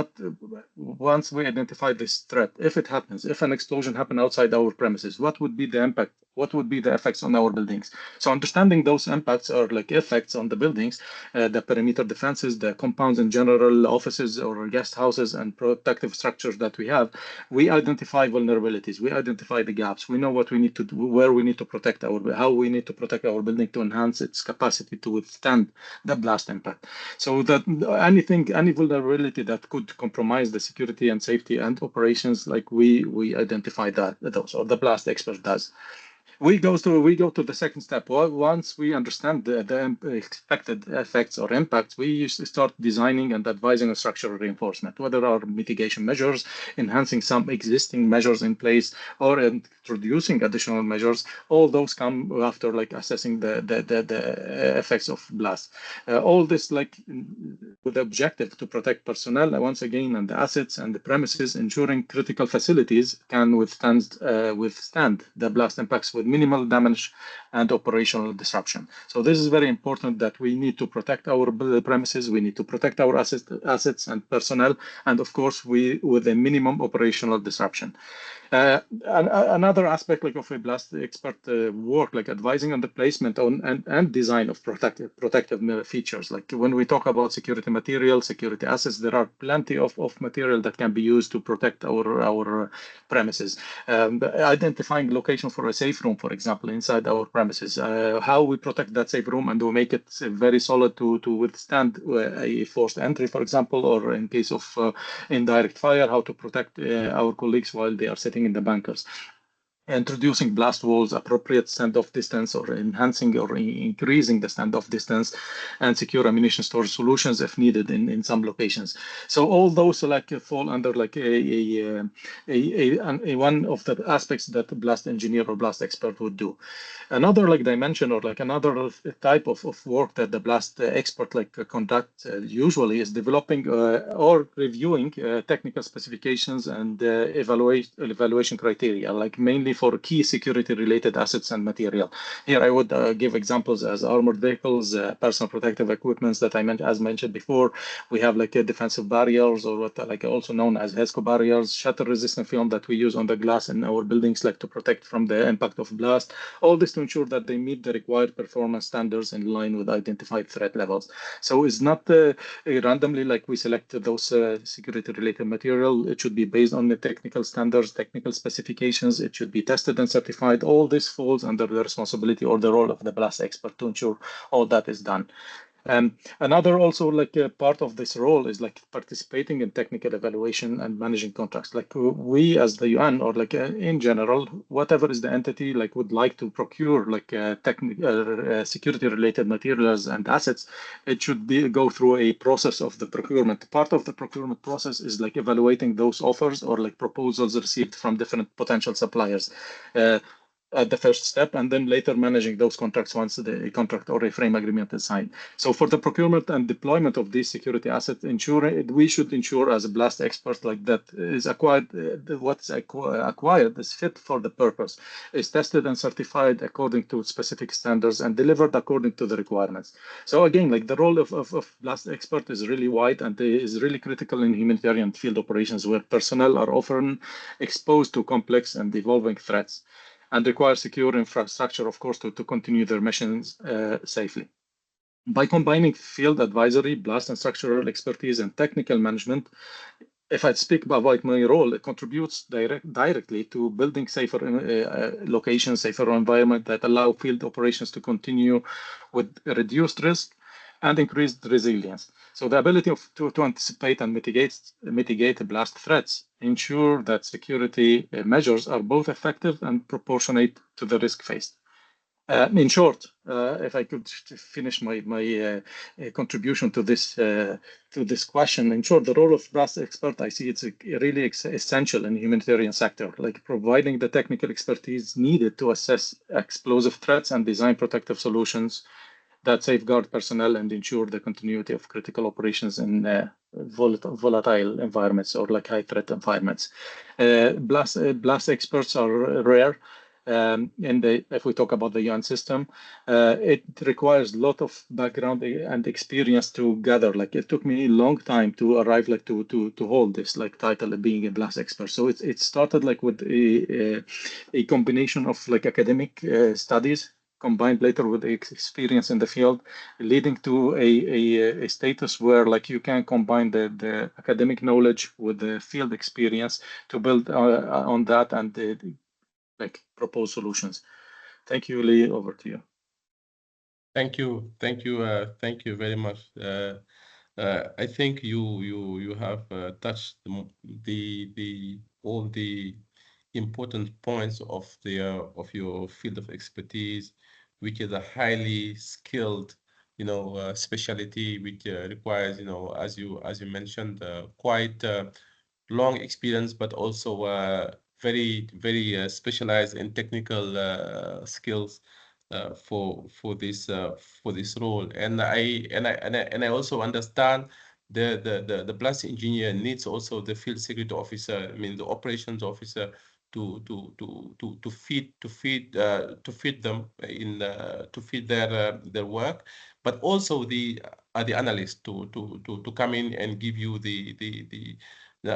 Once we identify this threat, if it happens, if an explosion happened outside our premises, what would be the impact? What would be the effects on our buildings? So understanding those impacts or effects on the buildings, the perimeter defenses, the compounds in general, offices or guest houses and protective structures that we have, we identify vulnerabilities, we identify the gaps, we know what we need to do, where we need to protect how we need to protect our building to enhance its capacity to withstand the blast impact. So that any vulnerability that could compromise the security and safety and operations, like we identify those, or the blast expert does. We go to the second step. Well, once we understand the expected effects or impacts, we used to start designing and advising on structural reinforcement, whether are mitigation measures, enhancing some existing measures in place, or introducing additional measures. All those come after assessing the effects of blast. All this with the objective to protect personnel once again and the assets and the premises, ensuring critical facilities can withstand the blast impacts with minimal damage and operational disruption. So this is very important, that we need to protect our premises, we need to protect our assets and personnel, and of course with a minimum operational disruption. Another aspect of a blast expert work, advising on the placement and design of protective features. When we talk about security material, security assets, there are plenty of material that can be used to protect our premises. Identifying location for a safe room, for example, inside our premises, how we protect that safe room and we make it very solid to withstand a forced entry, for example, or in case of indirect fire, how to protect our colleagues while they are sitting in the bunkers. introducing blast walls, appropriate standoff distance, or enhancing or increasing the standoff distance, and secure ammunition storage solutions if needed in some locations. So all those like fall under like a one of the aspects that a blast engineer or blast expert would do. Another like dimension or like another type of work that the blast expert like conduct usually is developing or reviewing technical specifications and evaluation criteria, like mainly for key security related assets and material. Here I would give examples as armored vehicles, personal protective equipments that I mentioned, as mentioned before. We have like defensive barriers, or what like also known as HESCO barriers, shatter resistant film that we use on the glass in our buildings, like to protect from the impact of blast. All this to ensure that they meet the required performance standards in line with identified threat levels. So it's not randomly like we select those security related material. It should be based on the technical standards, technical specifications. It should be tested and certified. All this falls under the responsibility or the role of the blast expert to ensure all that is done. Another also like a part of this role is like participating in technical evaluation and managing contracts. Like we as the UN or like in general, whatever is the entity like would like to procure like technical security related materials and assets, it should be go through a process of the procurement. Part of the procurement process is like evaluating those offers or like proposals received from different potential suppliers. At the first step, and then later managing those contracts once the contract or a frame agreement is signed. So for the procurement and deployment of these security assets, we should ensure as a blast expert like that is acquired, what's acquired is fit for the purpose, is tested and certified according to specific standards and delivered according to the requirements. So again, like the role of blast expert is really wide and is really critical in humanitarian field operations where personnel are often exposed to complex and evolving threats and require secure infrastructure, of course, to continue their missions safely. By combining field advisory, blast and structural expertise, and technical management, if I speak about my role, it contributes directly to building safer locations, safer environment that allow field operations to continue with reduced risk and increased resilience. So the ability to anticipate and mitigate blast threats ensure that security measures are both effective and proportionate to the risk faced. In short, if I could finish my contribution to this question, in short, the role of blast expert, I see it's really essential in the humanitarian sector, like providing the technical expertise needed to assess explosive threats and design protective solutions that safeguard personnel and ensure the continuity of critical operations in volatile environments or like high threat environments. Blast experts are rare. If we talk about the UN system, it requires a lot of background and experience to gather. Like it took me a long time to arrive like to hold this like title of being a blast expert. So it started like with a combination of like academic studies combined later with experience in the field, leading to a status where like you can combine the academic knowledge with the field experience to build on that and like propose solutions. Thank you, Lee. Over to you. Thank you, thank you very much. I think you have touched the all the important points of your field of expertise, which is a highly skilled, specialty, which requires, as you mentioned, quite long experience, but also very specialized in technical skills for this role. And I also understand the blast engineer needs also the field security officer, I mean the operations officer, to feed them in to feed their work, but also the analyst to come in and give you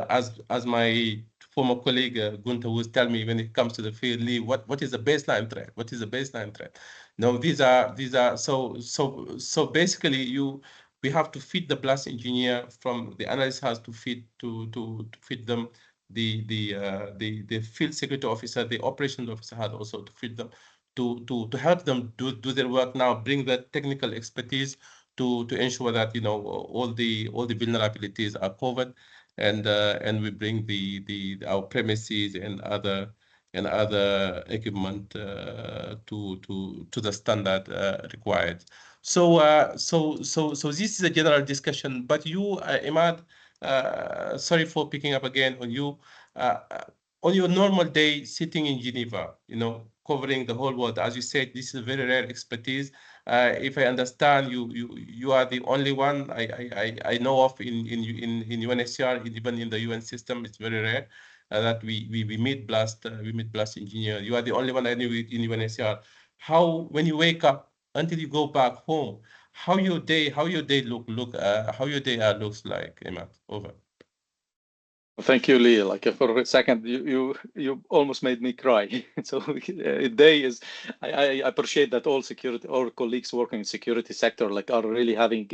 as my former colleague Gunther would tell me when it comes to the field, Lee, what is the baseline threat? What is the baseline threat? No, these are so basically we have to feed the blast engineer from the analyst has to feed to feed them the field security officer, the operations officer has also to feed them to help them do their work now, bring the technical expertise to ensure that all the vulnerabilities are covered, and we bring our premises and other and other equipment to the standard required. So this is a general discussion. But you, Imad, sorry for picking up again on you. On your normal day sitting in Geneva, covering the whole world, as you said, this is a very rare expertise. If I understand, you are the only one I know of in UNHCR, even in the UN system. It's very rare that we meet blast engineer. You are the only one I knew in UNHCR. How, when you wake up until you go back home, how your day how your day looks like, Imad? Over. Thank you, Lee. Like for a second, you almost made me cry. So a day is, I appreciate that all colleagues working in security sector like are really having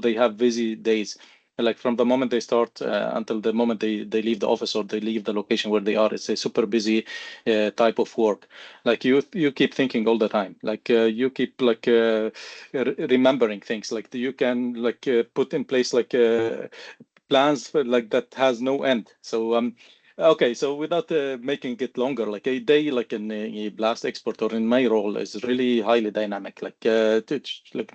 they have busy days. Like from the moment they start until the moment they leave the office or they leave the location where they are, it's a super busy type of work. Like you keep thinking all the time. Like you keep like remembering things. Like you can like put in place like plans for like that has no end. So okay, so without making it longer, like a day like in a blast expert or in my role is really highly dynamic. Like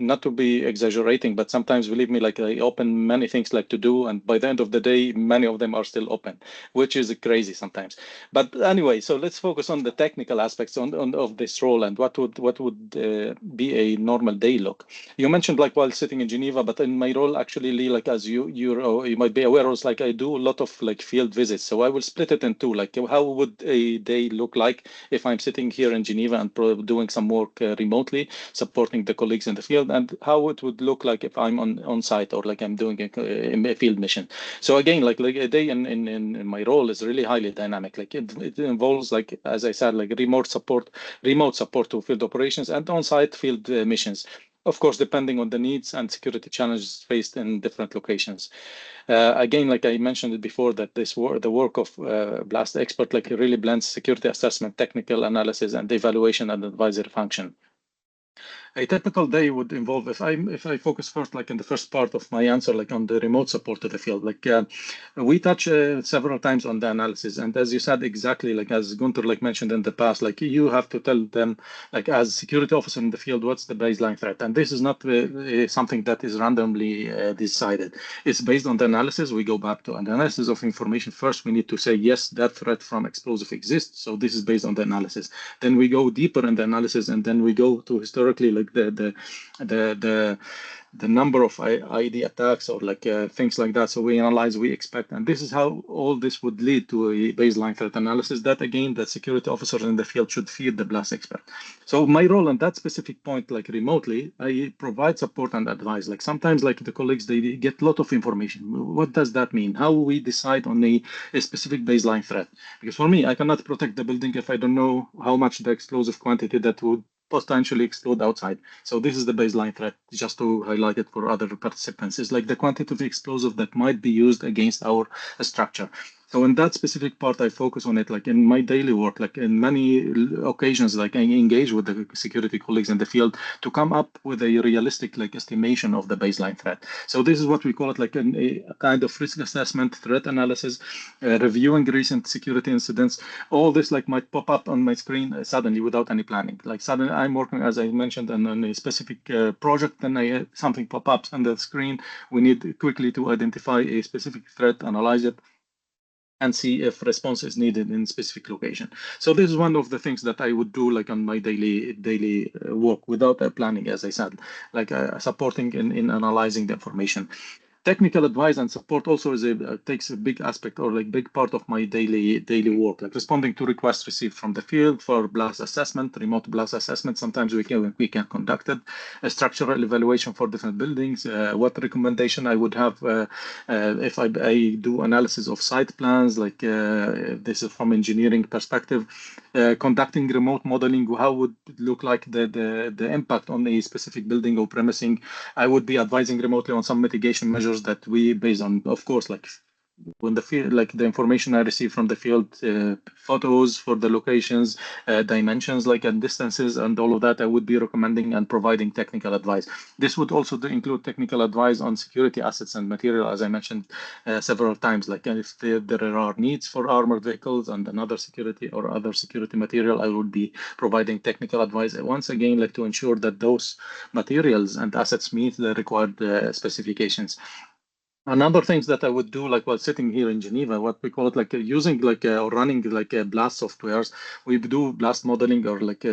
not to be exaggerating, but sometimes believe me, like I open many things like to do, and by the end of the day, many of them are still open, which is crazy sometimes. But anyway, so let's focus on the technical aspects of this role and what would be a normal day look. You mentioned like while sitting in Geneva, but in my role actually, Lee, like as you might be aware, was like I do a lot of like field visits. So I will split it in two. Like how would a day look like if I'm sitting here in Geneva and doing some work remotely, supporting the colleagues in the field, and how it would look like if I'm on site or like I'm doing a field mission. So again, like a day in my role is really highly dynamic. Like it involves like as I said, like remote support to field operations and on-site field missions, of course, depending on the needs and security challenges faced in different locations. Again, like I mentioned it before, that the work of Blast Expert like really blends security assessment, technical analysis, and evaluation and advisory function. A typical day would involve, if I focus first, like in the first part of my answer, like on the remote support to the field, like we touch several times on the analysis, and as you said, exactly like as Gunter like mentioned in the past, like you have to tell them, like as security officer in the field, what's the baseline threat, and this is not something that is randomly decided. It's based on the analysis. We go back to an analysis of information. First, we need to say yes, that threat from explosive exists. So this is based on the analysis. Then we go deeper in the analysis, and then we go to historically like the number of ID attacks or like things like that. So we analyze, we expect, and this is how all this would lead to a baseline threat analysis that again, the security officers in the field should feed the blast expert. So my role on that specific point, like remotely, I provide support and advice. Like sometimes like the colleagues, they get a lot of information. What does that mean? How we decide on a specific baseline threat? Because for me, I cannot protect the building if I don't know how much the explosive quantity that would potentially explode outside. So this is the baseline threat, just to highlight it for other participants. It's like the quantity of explosive that might be used against our structure. So in that specific part, I focus on it, like in my daily work, like in many occasions, like I engage with the security colleagues in the field to come up with a realistic like estimation of the baseline threat. So this is what we call it, like a kind of risk assessment, threat analysis, reviewing recent security incidents. All this like might pop up on my screen suddenly without any planning. Like suddenly I'm working, as I mentioned, on a specific project, then something pop ups on the screen. We need quickly to identify a specific threat, analyze it, and see if response is needed in specific location. So this is one of the things that I would do like on my daily work without planning, as I said, like supporting in analyzing the information. Technical advice and support also takes a big aspect or like big part of my daily work, like responding to requests received from the field for blast assessment, remote blast assessment. Sometimes we can conduct it, a structural evaluation for different buildings. What recommendation I would have if I do analysis of site plans, like this is from engineering perspective, conducting remote modeling, how would it look like the impact on a specific building or premising. I would be advising remotely on some mitigation measures that we, based on, of course, like when the field, like the information I receive from the field, photos for the locations, dimensions, like and distances, and all of that, I would be recommending and providing technical advice. This would also include technical advice on security assets and material, as I mentioned several times. Like if there are needs for armored vehicles and another security or other security material, I would be providing technical advice once again, like to ensure that those materials and assets meet the required specifications. Another things that I would do, like while sitting here in Geneva, what we call it, like using like or running like blast softwares. We do blast modeling or like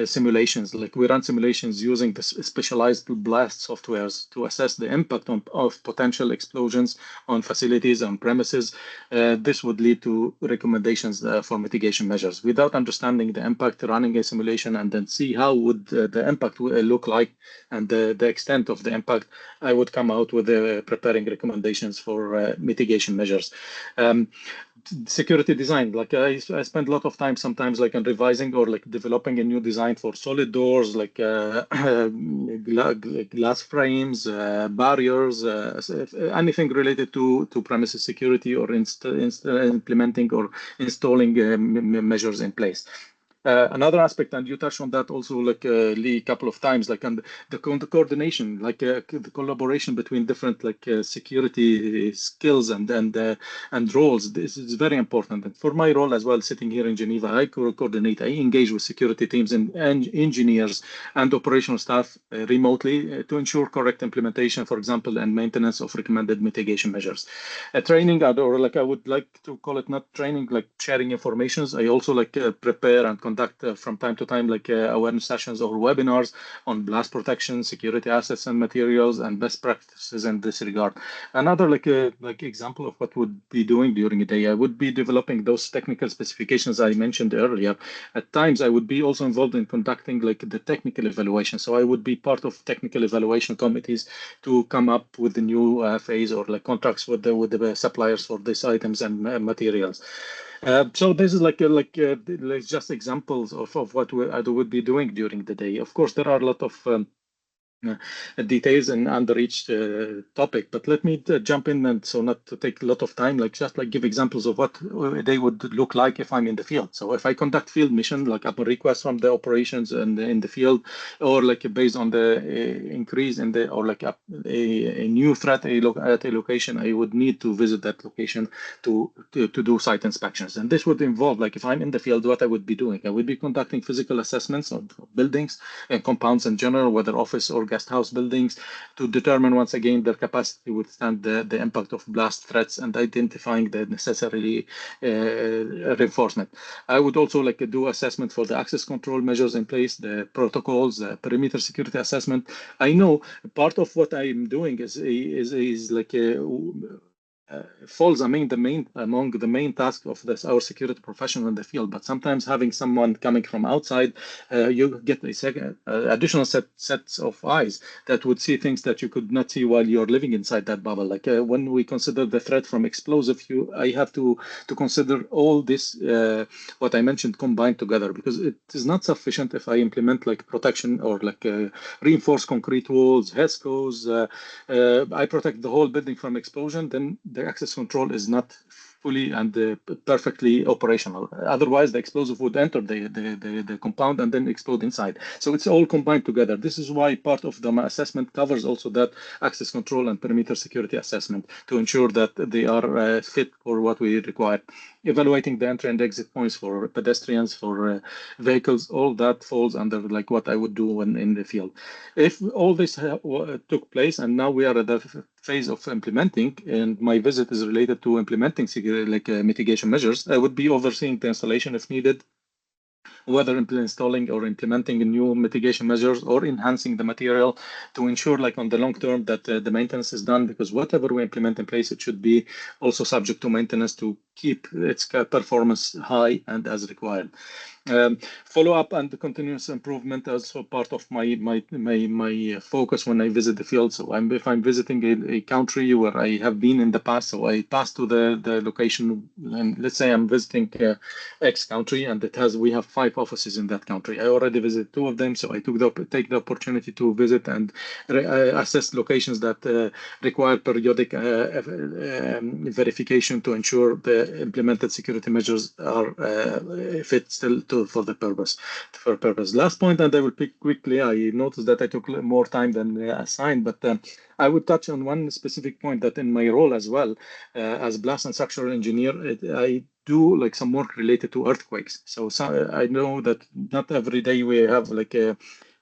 simulations. Like we run simulations using the specialized blast softwares to assess the impact of potential explosions on facilities and premises. This would lead to recommendations for mitigation measures. Without understanding the impact, running a simulation and then see how would the impact look like and the extent of the impact, I would come out with preparing recommendations for mitigation measures. Security design, like I spend a lot of time sometimes like on revising or like developing a new design for solid doors, like glass frames, barriers, anything related to premises security or implementing or installing measures in place. Another aspect, and you touched on that also, like Lee, a couple of times, like and the coordination, like the collaboration between different like security skills and roles. This is very important. And for my role as well, sitting here in Geneva, I coordinate, I engage with security teams and engineers and operational staff remotely to ensure correct implementation, for example, and maintenance of recommended mitigation measures. Training, or like I would like to call it not training, like sharing informations. I also like prepare and conduct from time to time like awareness sessions or webinars on blast protection, security assets and materials, and best practices in this regard. Another like example of what would be doing during a day, I would be developing those technical specifications I mentioned earlier. At times, I would be also involved in conducting like the technical evaluation. So I would be part of technical evaluation committees to come up with the new phase or like contracts with the suppliers for these items and materials. So this is like just examples of what I would be doing during the day. Of course, there are a lot of details and under each topic, but let me jump in, and so not to take a lot of time, like just like give examples of what they would look like if I'm in the field. So if I conduct field mission, like upon request from the operations and in the field, or like based on the increase in the or like a new threat at a location, I would need to visit that location to do site inspections. And this would involve, like if I'm in the field, what I would be doing, I would be conducting physical assessments of buildings and compounds in general, whether office or guest house buildings, to determine once again their capacity to withstand the impact of blast threats and identifying the necessary reinforcement. I would also like do assessment for the access control measures in place, the protocols, the perimeter security assessment. I know part of what I'm doing is like falls among the main task of our security professional in the field. But sometimes having someone coming from outside, you get additional sets of eyes that would see things that you could not see while you're living inside that bubble. Like when we consider the threat from explosive, I have to consider all this what I mentioned combined together, because it is not sufficient if I implement like protection or like reinforced concrete walls, HESCOs. I protect the whole building from explosion, then the access control is not fully and perfectly operational. Otherwise, the explosive would enter the compound and then explode inside. So it's all combined together. This is why part of the assessment covers also that access control and perimeter security assessment to ensure that they are fit for what we require. Evaluating the entry and exit points for pedestrians, for vehicles, all that falls under like what I would do when in the field. If all this took place and now we are at the phase of implementing, and my visit is related to implementing mitigation measures, I would be overseeing the installation if needed, whether installing or implementing new mitigation measures or enhancing the material to ensure like on the long term that the maintenance is done, because whatever we implement in place, it should be also subject to maintenance to keep its performance high and as required. Follow-up and continuous improvement is also part of my focus when I visit the field. So if I'm visiting a country where I have been in the past, so I pass to the location, and let's say I'm visiting X country, and we have 5 offices in that country. I already visited 2 of them, so I take the opportunity to visit and assess locations that require periodic verification to ensure the implemented security measures are fit still for the purpose. Last point, and I will pick quickly. I noticed that I took more time than assigned, but I would touch on one specific point that in my role as well as blast and structural engineer, I do like some work related to earthquakes. So I know that not every day we have like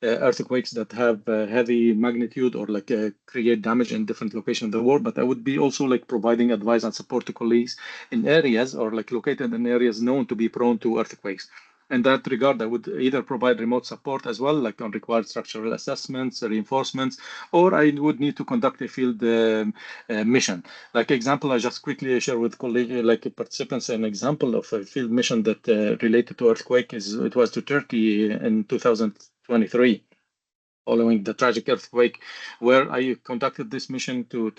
earthquakes that have heavy magnitude or like create damage in different locations of the world, but I would be also like providing advice and support to colleagues in areas or like located in areas known to be prone to earthquakes. In that regard, I would either provide remote support as well, like on required structural assessments, reinforcements, or I would need to conduct a field mission. Like example, I just quickly share with colleagues, like participants, an example of a field mission that related to earthquake. It was to Turkey in 2023. Following the tragic earthquake, where I conducted this mission to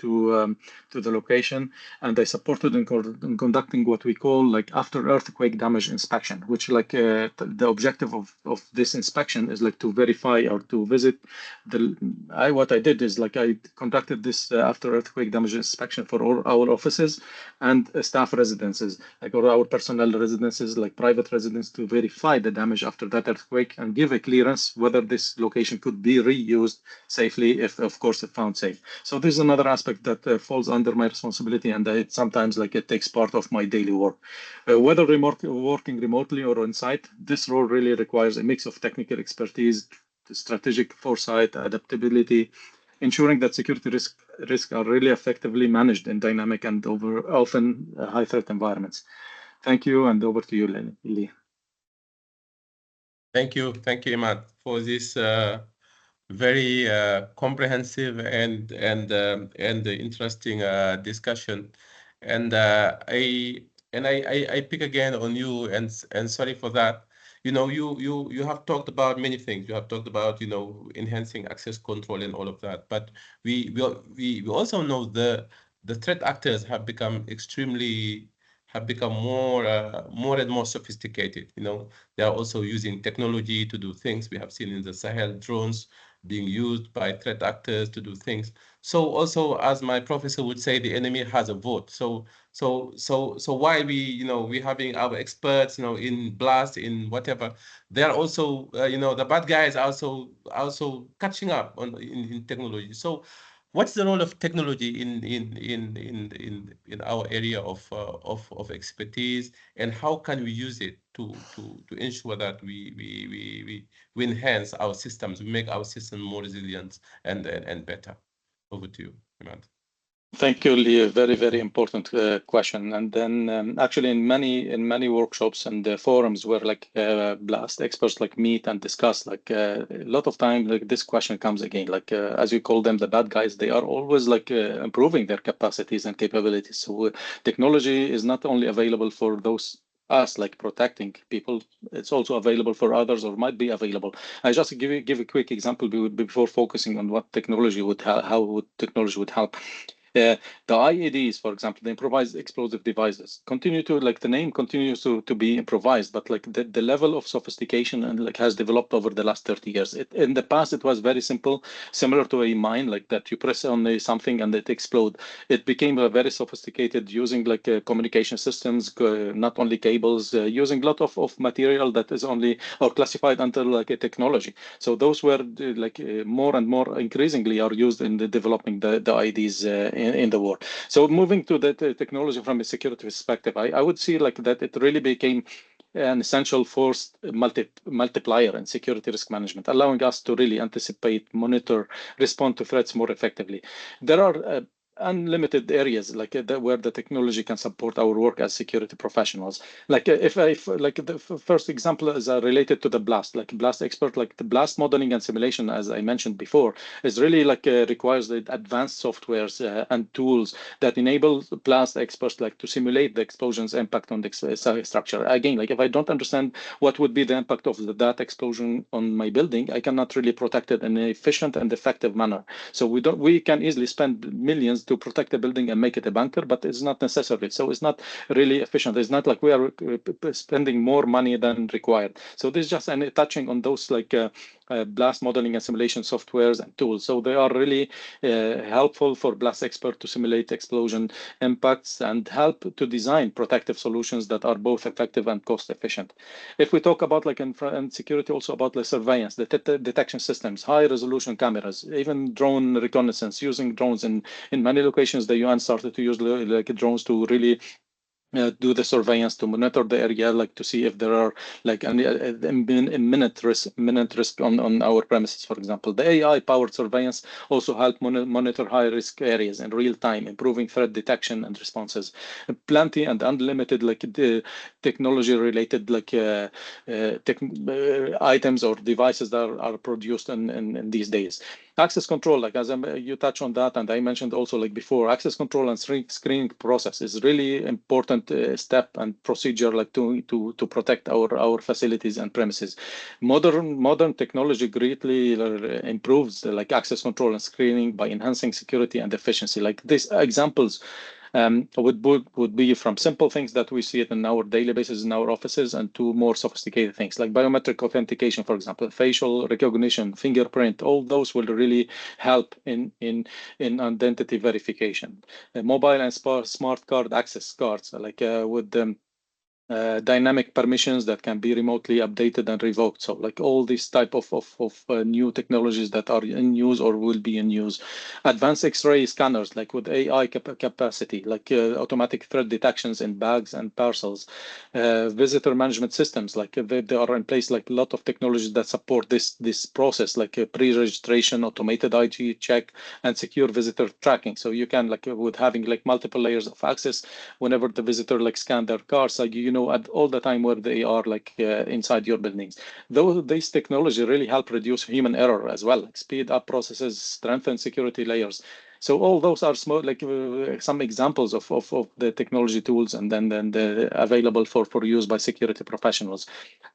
the location, and I supported in conducting what we call like after earthquake damage inspection, which like the objective of this inspection is like to verify or to visit what I did is like I conducted this after earthquake damage inspection for all our offices and staff residences, like all our personnel residences, like private residence, to verify the damage after that earthquake and give a clearance whether this location could be reused safely, if of course if found safe. So this is another aspect that falls under my responsibility, and it sometimes like it takes part of my daily work. Whether working remotely or on site, this role really requires a mix of technical expertise, strategic foresight, adaptability, ensuring that security risks are really effectively managed in dynamic and often high threat environments. Thank you, and over to you, Lee. Thank you, Imad, for this very comprehensive and interesting discussion. And I pick again on you, and sorry for that. You know, you have talked about many things. You have talked about, you know, enhancing access control and all of that. But we also know the threat actors have become more and more sophisticated. You know, they are also using technology to do things. We have seen in the Sahel drones being used by threat actors to do things. So also, as my professor would say, the enemy has a vote. So why we having our experts, in blast, in whatever, they are also, the bad guys are also catching up in technology. So what's the role of technology in our area of expertise, and how can we use it to ensure that we enhance our systems, we make our system more resilient and better? Over to you, Imad. Thank you, Lee. A very, very important question. And then actually in many workshops and forums where like blast experts like meet and discuss, like a lot of time, like this question comes again, like as you call them, the bad guys, they are always like improving their capacities and capabilities. So technology is not only available for us like protecting people, it's also available for others, or might be available. I just give a quick example before focusing on what technology would how technology would help. The IEDs, for example, the improvised explosive devices, continue to, like the name continues to be improvised, but like the level of sophistication and like has developed over the last 30 years. In the past, it was very simple, similar to a mine, like that you press on something and it explode. It became very sophisticated, using like communication systems, not only cables, using a lot of material that is only or classified under like a technology. So those were more and more increasingly are used in the developing the IEDs in the world. So moving to the technology from a security perspective, I would see like that it really became an essential force multiplier in security risk management, allowing us to really anticipate, monitor, respond to threats more effectively. There are unlimited areas like where the technology can support our work as security professionals. Like if like the first example is related to the blast, like blast expert, like the blast modeling and simulation, as I mentioned before, is really like requires the advanced softwares and tools that enable blast experts like to simulate the explosion's impact on the structure. Again, like if I don't understand what would be the impact of that explosion on my building, I cannot really protect it in an efficient and effective manner. So we can easily spend millions to protect a building and make it a bunker, but it's not necessary. So it's not really efficient. It's not like we are spending more money than required. So this is just touching on those like blast modeling and simulation softwares and tools. So they are really helpful for blast expert to simulate explosion impacts and help to design protective solutions that are both effective and cost efficient. If we talk about like and security, also about the surveillance, the detection systems, high resolution cameras, even drone reconnaissance, using drones in many locations, the UN started to use like drones to really do the surveillance, to monitor the area, like to see if there are like any imminent risk on our premises. For example, the AI powered surveillance also help monitor high risk areas in real time, improving threat detection and responses. Plenty and unlimited like the technology related like items or devices that are produced in these days. Access control, like as you touch on that, and I mentioned also like before, access control and screening process is really important step and procedure like to protect our facilities and premises. Modern technology greatly improves like access control and screening by enhancing security and efficiency. Like these examples would be from simple things that we see it in our daily basis in our offices, and to more sophisticated things like biometric authentication, for example, facial recognition, fingerprint. All those will really help in identity verification. Mobile and smart card access cards, like with dynamic permissions that can be remotely updated and revoked. So like all these type of new technologies that are in use or will be in use. Advanced X-ray scanners, like with AI capacity, like automatic threat detections in bags and parcels. Visitor management systems, like they are in place, like a lot of technologies that support this process, like pre-registration, automated ID check, and secure visitor tracking. So you can, like with having like multiple layers of access, whenever the visitor like scan their cars, like you know at all the time where they are like inside your buildings. Though this technology really help reduce human error as well, like speed up processes, strengthen security layers. So all those are small, like some examples of the technology tools, and then the available for use by security professionals.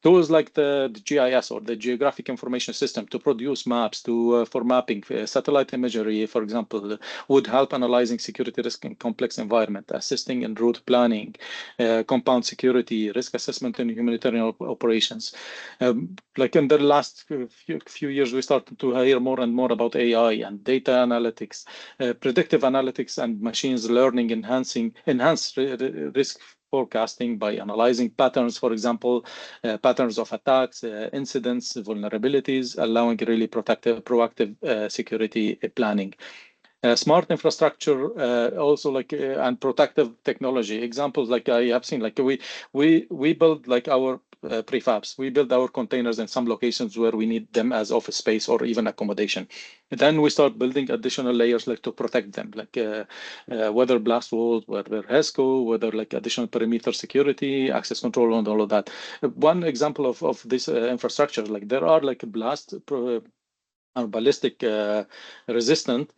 Tools like the GIS, or the Geographic Information System, to produce maps, for mapping, satellite imagery, for example, would help analyzing security risk in complex environment, assisting in route planning, compound security, risk assessment in humanitarian operations. Like in the last few years, we started to hear more and more about AI and data analytics, predictive analytics, and machines learning, enhance risk forecasting by analyzing patterns, for example, patterns of attacks, incidents, vulnerabilities, allowing really proactive security planning. Smart infrastructure, also like and protective technology. Examples like I have seen, like we build like our prefabs. We build our containers in some locations where we need them as office space or even accommodation. And then we start building additional layers like to protect them, like whether blast walls, whether HESCO, whether like additional perimeter security, access control, and all of that. One example of this infrastructure, like there are like blast ballistic resistant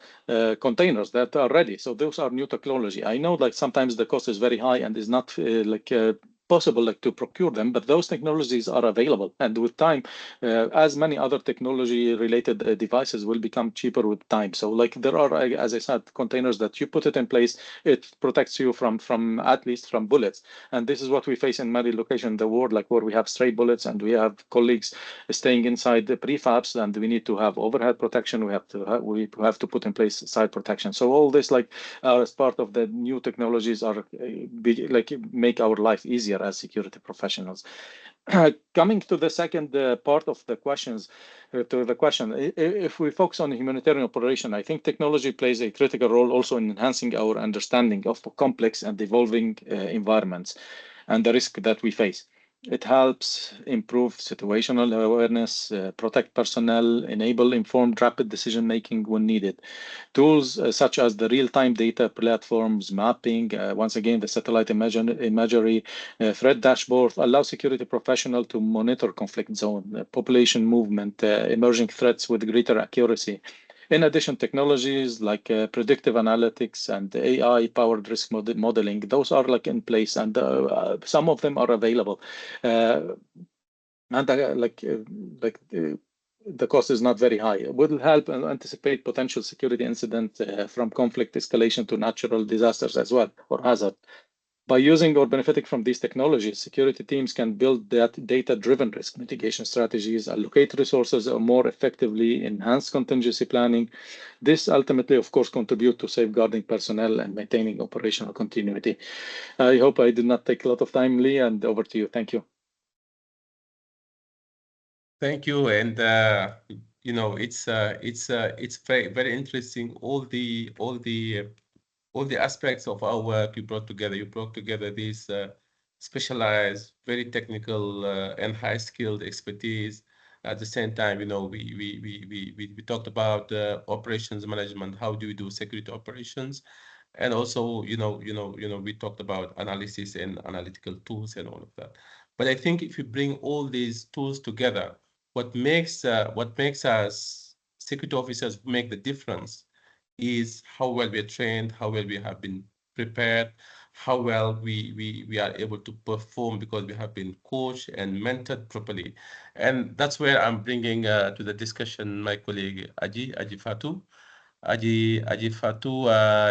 containers that are ready. So those are new technology. I know like sometimes the cost is very high and is not possible like to procure them, but those technologies are available, and with time as many other technology related devices will become cheaper with time. So like there are, as I said, containers that you put it in place, it protects you from at least from bullets. And this is what we face in many locations in the world, like where we have stray bullets and we have colleagues staying inside the prefabs, and we need to have overhead protection. We have to put in place side protection. So all this like as part of the new technologies are like make our life easier as security professionals. Coming to the second part of the questions, to the question, if we focus on humanitarian operation, I think technology plays a critical role also in enhancing our understanding of complex and evolving environments and the risk that we face. It helps improve situational awareness, protect personnel, enable informed rapid decision-making when needed. Tools such as the real-time data platforms, mapping, once again, the satellite imagery, threat dashboard allow security professional to monitor conflict zone, population movement, emerging threats with greater accuracy. In addition, technologies like predictive analytics and AI-powered risk modeling, those are like in place, and some of them are available. And the cost is not very high. It will help anticipate potential security incident from conflict escalation to natural disasters as well, or hazard. By using or benefiting from these technologies, security teams can build that data-driven risk mitigation strategies, allocate resources more effectively, enhance contingency planning. This ultimately, of course, contribute to safeguarding personnel and maintaining operational continuity. I hope I did not take a lot of time, Lee, and over to you. Thank you. Thank you, and it's very very interesting. All the aspects of our work you brought together. You brought together these specialized, very technical and high-skilled expertise. At the same time, we talked about operations management. How do we do security operations? And also, we talked about analysis and analytical tools and all of that. But I think if you bring all these tools together, what makes us security officers make the difference is how well we are trained, how well we have been prepared, how well we are able to perform because we have been coached and mentored properly. And that's where I'm bringing to the discussion my colleague Aji Fatou. Aji Fatou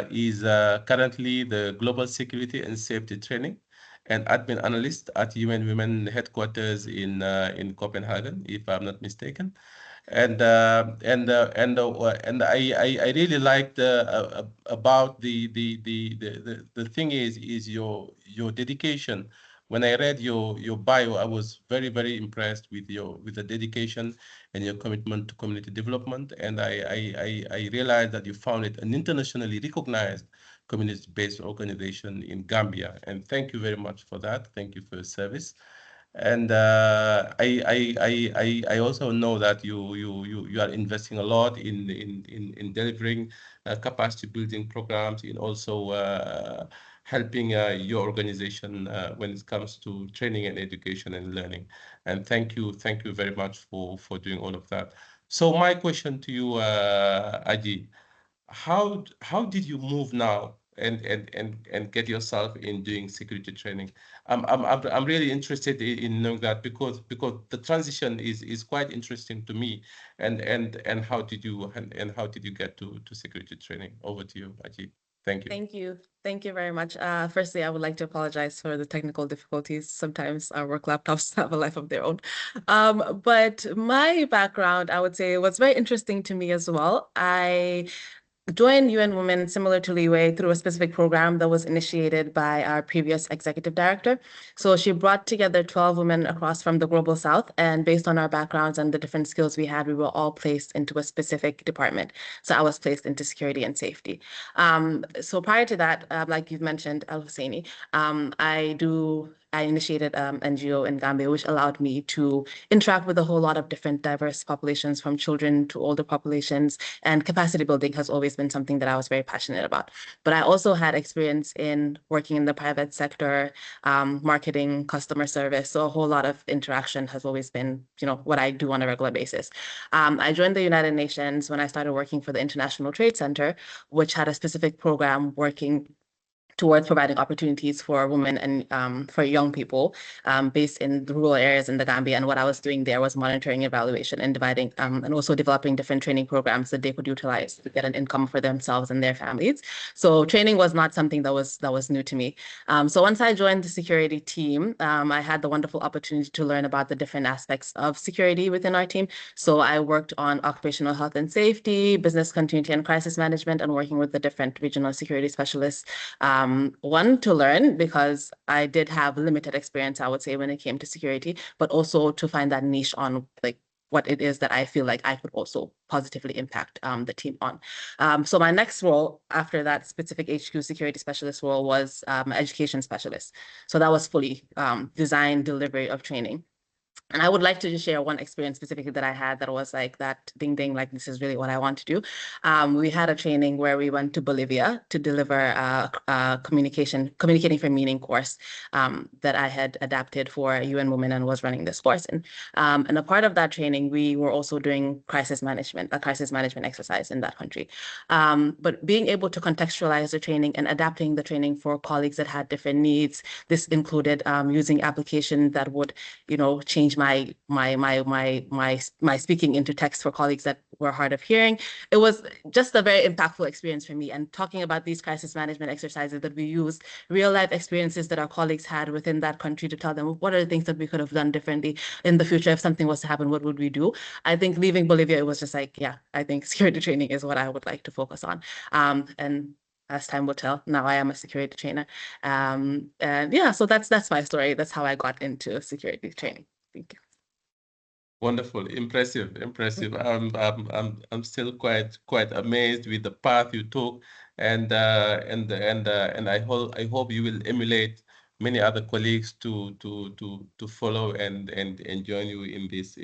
is currently the Global Security and Safety Training and Admin Analyst at UN Women Headquarters in Copenhagen, if I'm not mistaken. And I really liked about the thing is your dedication. When I read your bio, I was very very impressed with the dedication and your commitment to community development. And I realized that you founded an internationally recognized community-based organization in Gambia. And thank you very much for that. Thank you for your service. And I also know that you are investing a lot in delivering capacity building programs, in also helping your organization when it comes to training and education and learning. And thank you very much for doing all of that. So my question to you, Aji, how did you move now and get yourself in doing security training? I'm really interested in knowing that because the transition is quite interesting to me. And how did you get to security training? Over to you, Aji. Thank you. Thank you. Thank you very much. Firstly, I would like to apologize for the technical difficulties. Sometimes our work laptops have a life of their own. But my background, I would say, was very interesting to me as well. I joined UN Women, similar to Li Wei, through a specific program that was initiated by our previous executive director. So she brought together 12 women across from the Global South, and based on our backgrounds and the different skills we had, we were all placed into a specific department. So I was placed into security and safety. So prior to that, like you've mentioned, Al Husseini, I initiated NGO in Gambia, which allowed me to interact with a whole lot of different diverse populations, from children to older populations, and capacity building has always been something that I was very passionate about. But I also had experience in working in the private sector, marketing, customer service. So a whole lot of interaction has always been, what I do on a regular basis. I joined the United Nations when I started working for the International Trade Center, which had a specific program working towards providing opportunities for women and for young people based in the rural areas in the Gambia. And what I was doing there was monitoring, evaluation, and dividing, and also developing different training programs that they could utilize to get an income for themselves and their families. So training was not something that was new to me. So once I joined the security team, I had the wonderful opportunity to learn about the different aspects of security within our team. So I worked on occupational health and safety, business continuity and crisis management, and working with the different regional security specialists. One, to learn, because I did have limited experience, I would say, when it came to security, but also to find that niche on what it is that I feel like I could also positively impact the team on. So my next role after that specific HQ security specialist role was education specialist. So that was fully design, delivery of training. And I would like to just share one experience specifically that I had that was like that ding ding, like this is really what I want to do. We had a training where we went to Bolivia to deliver a communicating for meaning course that I had adapted for UN Women and was running this course. And a part of that training, we were also doing a crisis management exercise in that country. But being able to contextualize the training and adapting the training for colleagues that had different needs, this included using application that would, change my speaking into text for colleagues that were hard of hearing. It was just a very impactful experience for me. And talking about these crisis management exercises that we used, real life experiences that our colleagues had within that country to tell them what are the things that we could have done differently in the future if something was to happen, what would we do? I think leaving Bolivia, it was just like, yeah, I think security training is what I would like to focus on. And as time will tell, now I am a security trainer. And yeah, so that's my story. That's how I got into security training. Thank you. Wonderful, impressive. I'm still quite amazed with the path you took, and I hope you will emulate many other colleagues to follow and join you in this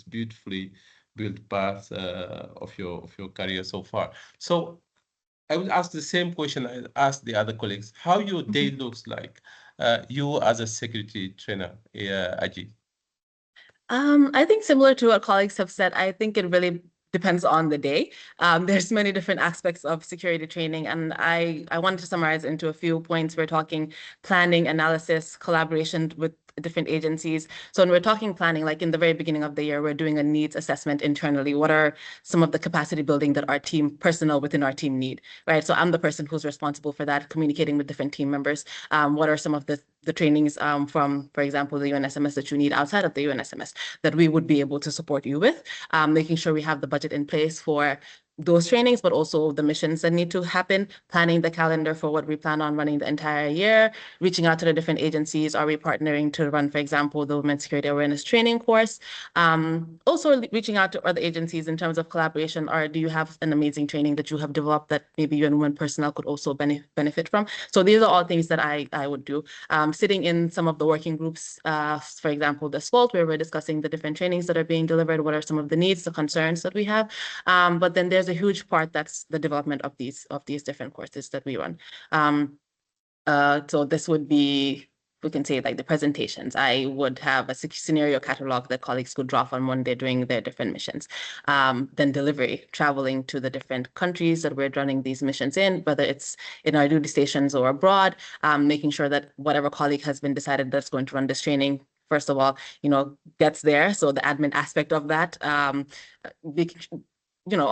beautifully built path of your career so far. So I will ask the same question I asked the other colleagues. How your day looks like, you as a security trainer, Aji? I think similar to what colleagues have said, I think it really depends on the day. There's many different aspects of security training, and I wanted to summarize into a few points. We're talking planning, analysis, collaboration with different agencies. So when we're talking planning, like in the very beginning of the year, we're doing a needs assessment internally. What are some of the capacity building that our team personnel within our team need, right? So I'm the person who's responsible for that, communicating with different team members. What are some of the trainings from, for example, the UNSMS that you need outside of the UNSMS that we would be able to support you with, making sure we have the budget in place for those trainings, but also the missions that need to happen, planning the calendar for what we plan on running the entire year, reaching out to the different agencies. Are we partnering to run, for example, the Women's Security Awareness Training course? Also reaching out to other agencies in terms of collaboration, or do you have an amazing training that you have developed that maybe UN Women personnel could also benefit from? So these are all things that I would do. Sitting in some of the working groups, for example, this fall, where we're discussing the different trainings that are being delivered, what are some of the needs, the concerns that we have. But then there's a huge part that's the development of these different courses that we run. So this would be, we can say, like the presentations. I would have a scenario catalog that colleagues could draw from when they're doing their different missions. Then delivery, traveling to the different countries that we're running these missions in, whether it's in our duty stations or abroad, making sure that whatever colleague has been decided that's going to run this training, first of all, gets there. So the admin aspect of that, all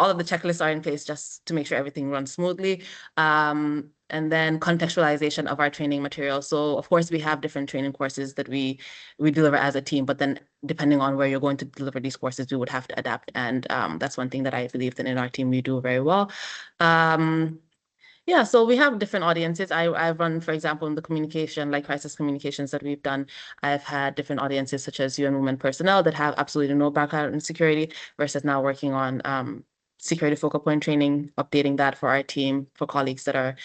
of the checklists are in place just to make sure everything runs smoothly. And then contextualization of our training material. So of course we have different training courses that we deliver as a team, but then depending on where you're going to deliver these courses, we would have to adapt. And that's one thing that I believe that in our team we do very well. Yeah, so we have different audiences. I've run, for example, in the communication, like crisis communications that we've done, I've had different audiences such as UN Women personnel that have absolutely no background in security versus now working on security focal point training, updating that for our team, for colleagues that are,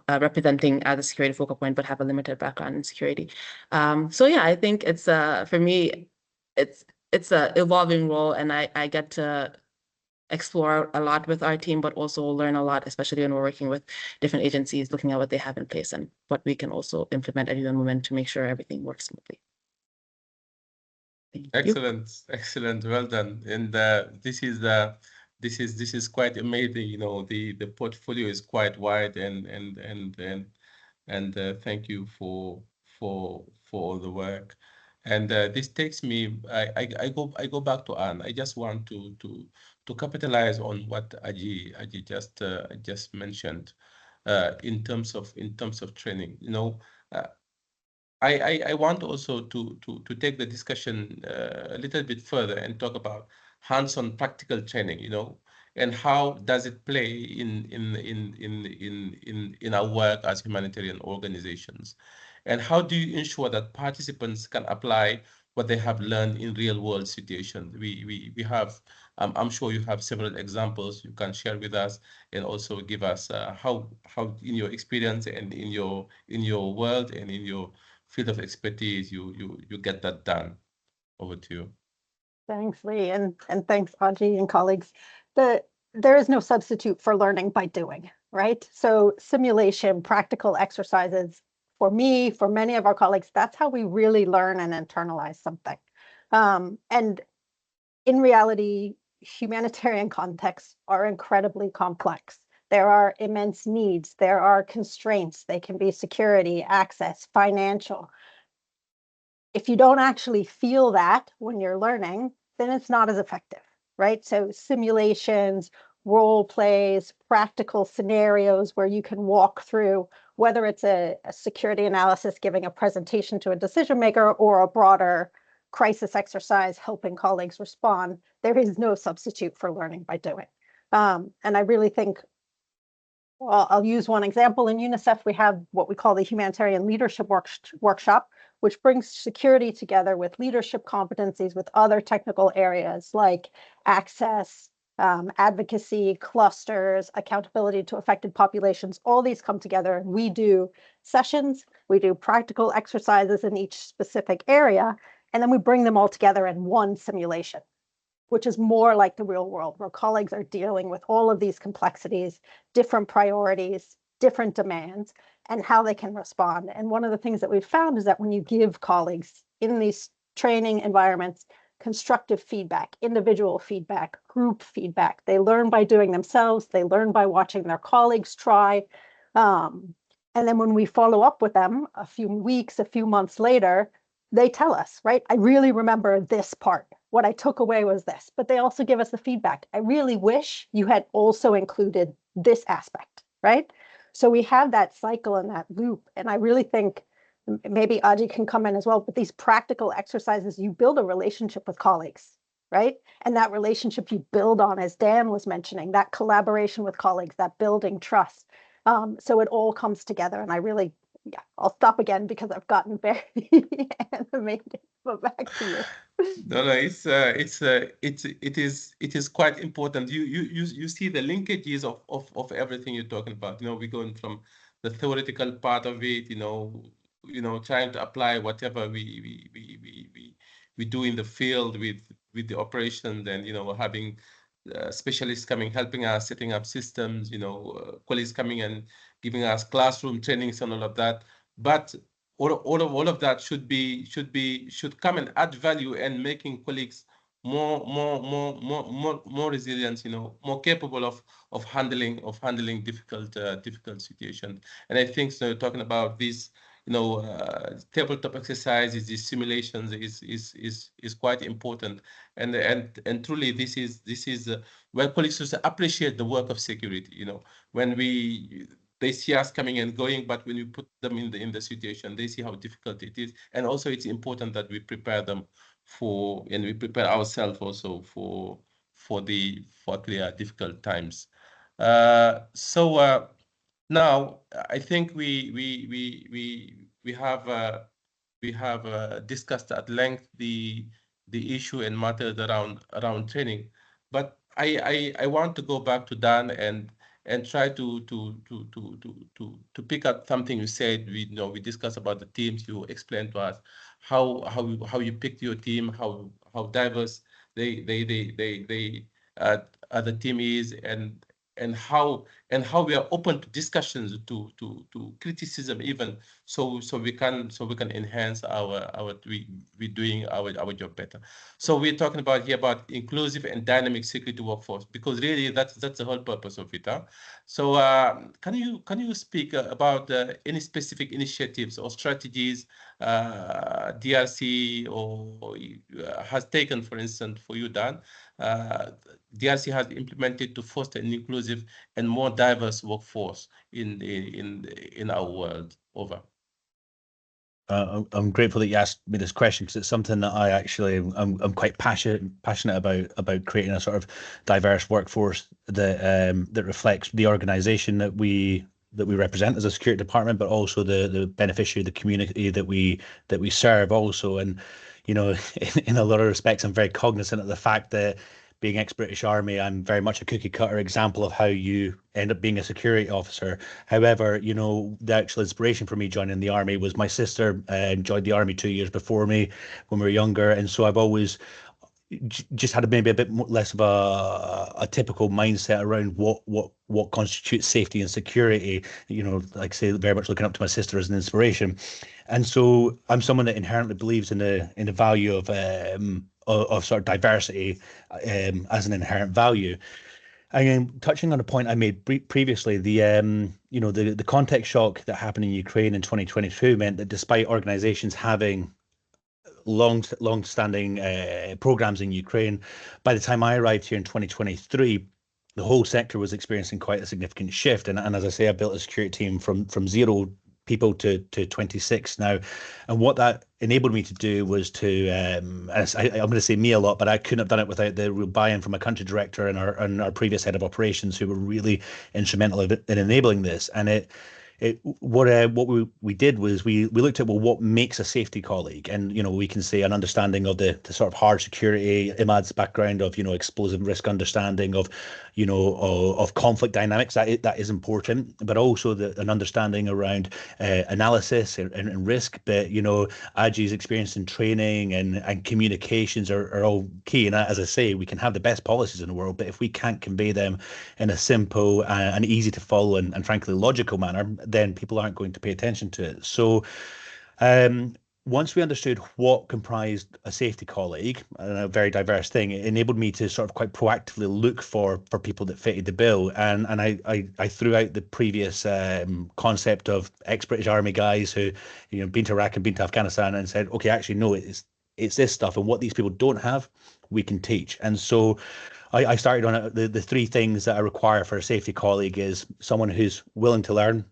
representing as a security focal point but have a limited background in security. So yeah, I think it's for me, it's a evolving role, and I get to explore a lot with our team, but also learn a lot, especially when we're working with different agencies, looking at what they have in place and what we can also implement at UN Women to make sure everything works smoothly. Thank you. Excellent, well done. And this is quite amazing. The portfolio is quite wide, and thank you for all the work. And this takes me. I go back to Anne. I just want to capitalize on what Aji just mentioned, in terms of training. I want also to take the discussion a little bit further and talk about hands-on practical training, and how does it play in our work as humanitarian organizations, and how do you ensure that participants can apply what they have learned in real world situations. We have, I'm sure you have several examples you can share with us, and also give us how in your experience and in your world and in your field of expertise you get that done. Over to you. Thanks, Lee, and thanks, Aji and colleagues. There is no substitute for learning by doing, right? So simulation, practical exercises, for me, for many of our colleagues, that's how we really learn and internalize something. And in reality, humanitarian contexts are incredibly complex. There are immense needs, there are constraints. They can be security, access, financial. If you don't actually feel that when you're learning, then it's not as effective, right? So simulations, role plays, practical scenarios where you can walk through, whether it's a security analysis giving a presentation to a decision maker or a broader crisis exercise helping colleagues respond, there is no substitute for learning by doing. And I really think, well, I'll use one example. In UNICEF, we have what we call the Humanitarian Leadership Workshop, which brings security together with leadership competencies with other technical areas like access, advocacy, clusters, accountability to affected populations. All these come together, and we do sessions, we do practical exercises in each specific area, and then we bring them all together in one simulation, which is more like the real world, where colleagues are dealing with all of these complexities, different priorities, different demands, and how they can respond. And one of the things that we've found is that when you give colleagues in these training environments constructive feedback, individual feedback, group feedback, they learn by doing themselves, they learn by watching their colleagues try. And then when we follow up with them a few weeks, a few months later, they tell us, right? I really remember this part. What I took away was this, but they also give us the feedback. I really wish you had also included this aspect, right? So we have that cycle and that loop. And I really think, maybe Aji can come in as well, but these practical exercises, you build a relationship with colleagues, right? And that relationship you build on, as Dan was mentioning, that collaboration with colleagues, that building trust. So it all comes together. And I really, yeah, I'll stop again because I've gotten very animated, but back to you. No, it is quite important. You see the linkages of everything you're talking about. We're going from the theoretical part of it, trying to apply whatever we do in the field with the operations, and having specialists coming, helping us setting up systems, colleagues coming and giving us classroom trainings and all of that. But all of that should come and add value and making colleagues more resilient, more capable of handling difficult situations. And I think, so talking about this, tabletop exercises, these simulations is quite important, and truly this is where colleagues appreciate the work of security. When they see us coming and going, but when you put them in the situation, they see how difficult it is. And also it's important that we prepare them and we prepare ourselves also for clear difficult times. So now I think we have discussed at length the issue and matters around training, but I want to go back to Dan and try to pick up something you said. We discussed about the teams. You explained to us how you picked your team, how diverse they the team is, and how we are open to discussions, to criticism even, so we can enhance we doing our job better. So we're talking about here about inclusive and dynamic security workforce, because really that's the whole purpose of it. So can you speak about any specific initiatives or strategies DRC or has taken, for instance, for you, Dan, DRC has implemented to foster an inclusive and more diverse workforce in our world? Over. I'm grateful that you asked me this question, because it's something that I actually I'm quite passionate about creating a sort of diverse workforce that reflects the organization that we we represent as a security department, but also the beneficiary, the community that we serve also. And in a lot of respects, I'm very cognizant of the fact that being ex-British Army, I'm very much a cookie cutter example of how you end up being a security officer. However, the actual inspiration for me joining the Army was my sister joined the Army 2 years before me when we were younger. And so I've always just had maybe a bit less of a typical mindset around what constitutes safety and security. Like I say, very much looking up to my sister as an inspiration, and so I'm someone that inherently believes in the value of sort of diversity as an inherent value. And touching on a point I made previously, the context shock that happened in Ukraine in 2022 meant that despite organizations having long-standing programs in Ukraine, by the time I arrived here in 2023, the whole sector was experiencing quite a significant shift. And as I say, I built a security team from 0 people to 26 now. And what that enabled me to do was to, I'm going to say me a lot, but I couldn't have done it without the real buy-in from a country director and our previous head of operations, who were really instrumental in enabling this. And what we did was we looked at, well, what makes a safety colleague, and we can say an understanding of the sort of hard security, Imad's background of explosive risk understanding of of conflict dynamics, that is important, but also an understanding around analysis and risk. But Aji's experience in training and communications are all key. And as I say, we can have the best policies in the world, but if we can't convey them in a simple and easy to follow and frankly logical manner, then people aren't going to pay attention to it. So once we understood what comprised a safety colleague, and a very diverse thing, it enabled me to sort of quite proactively look for people that fitted the bill. And I threw out the previous concept of ex-British Army guys who been to Iraq and been to Afghanistan, and said, okay, actually no, it's this stuff, and what these people don't have, we can teach. And so I started on it. The 3 things that I require for a safety colleague is someone who's willing to learn,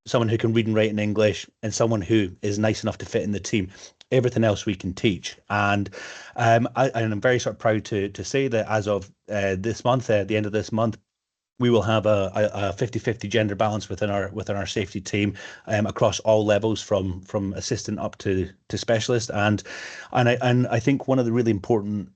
someone who can read and write in English, and someone who is nice enough to fit in the team. Everything else we can teach. And I'm very sort of proud to say that as of this month, the end of this month, we will have a 50-50 gender balance within our safety team across all levels, from assistant up to specialist. And I think one of the really important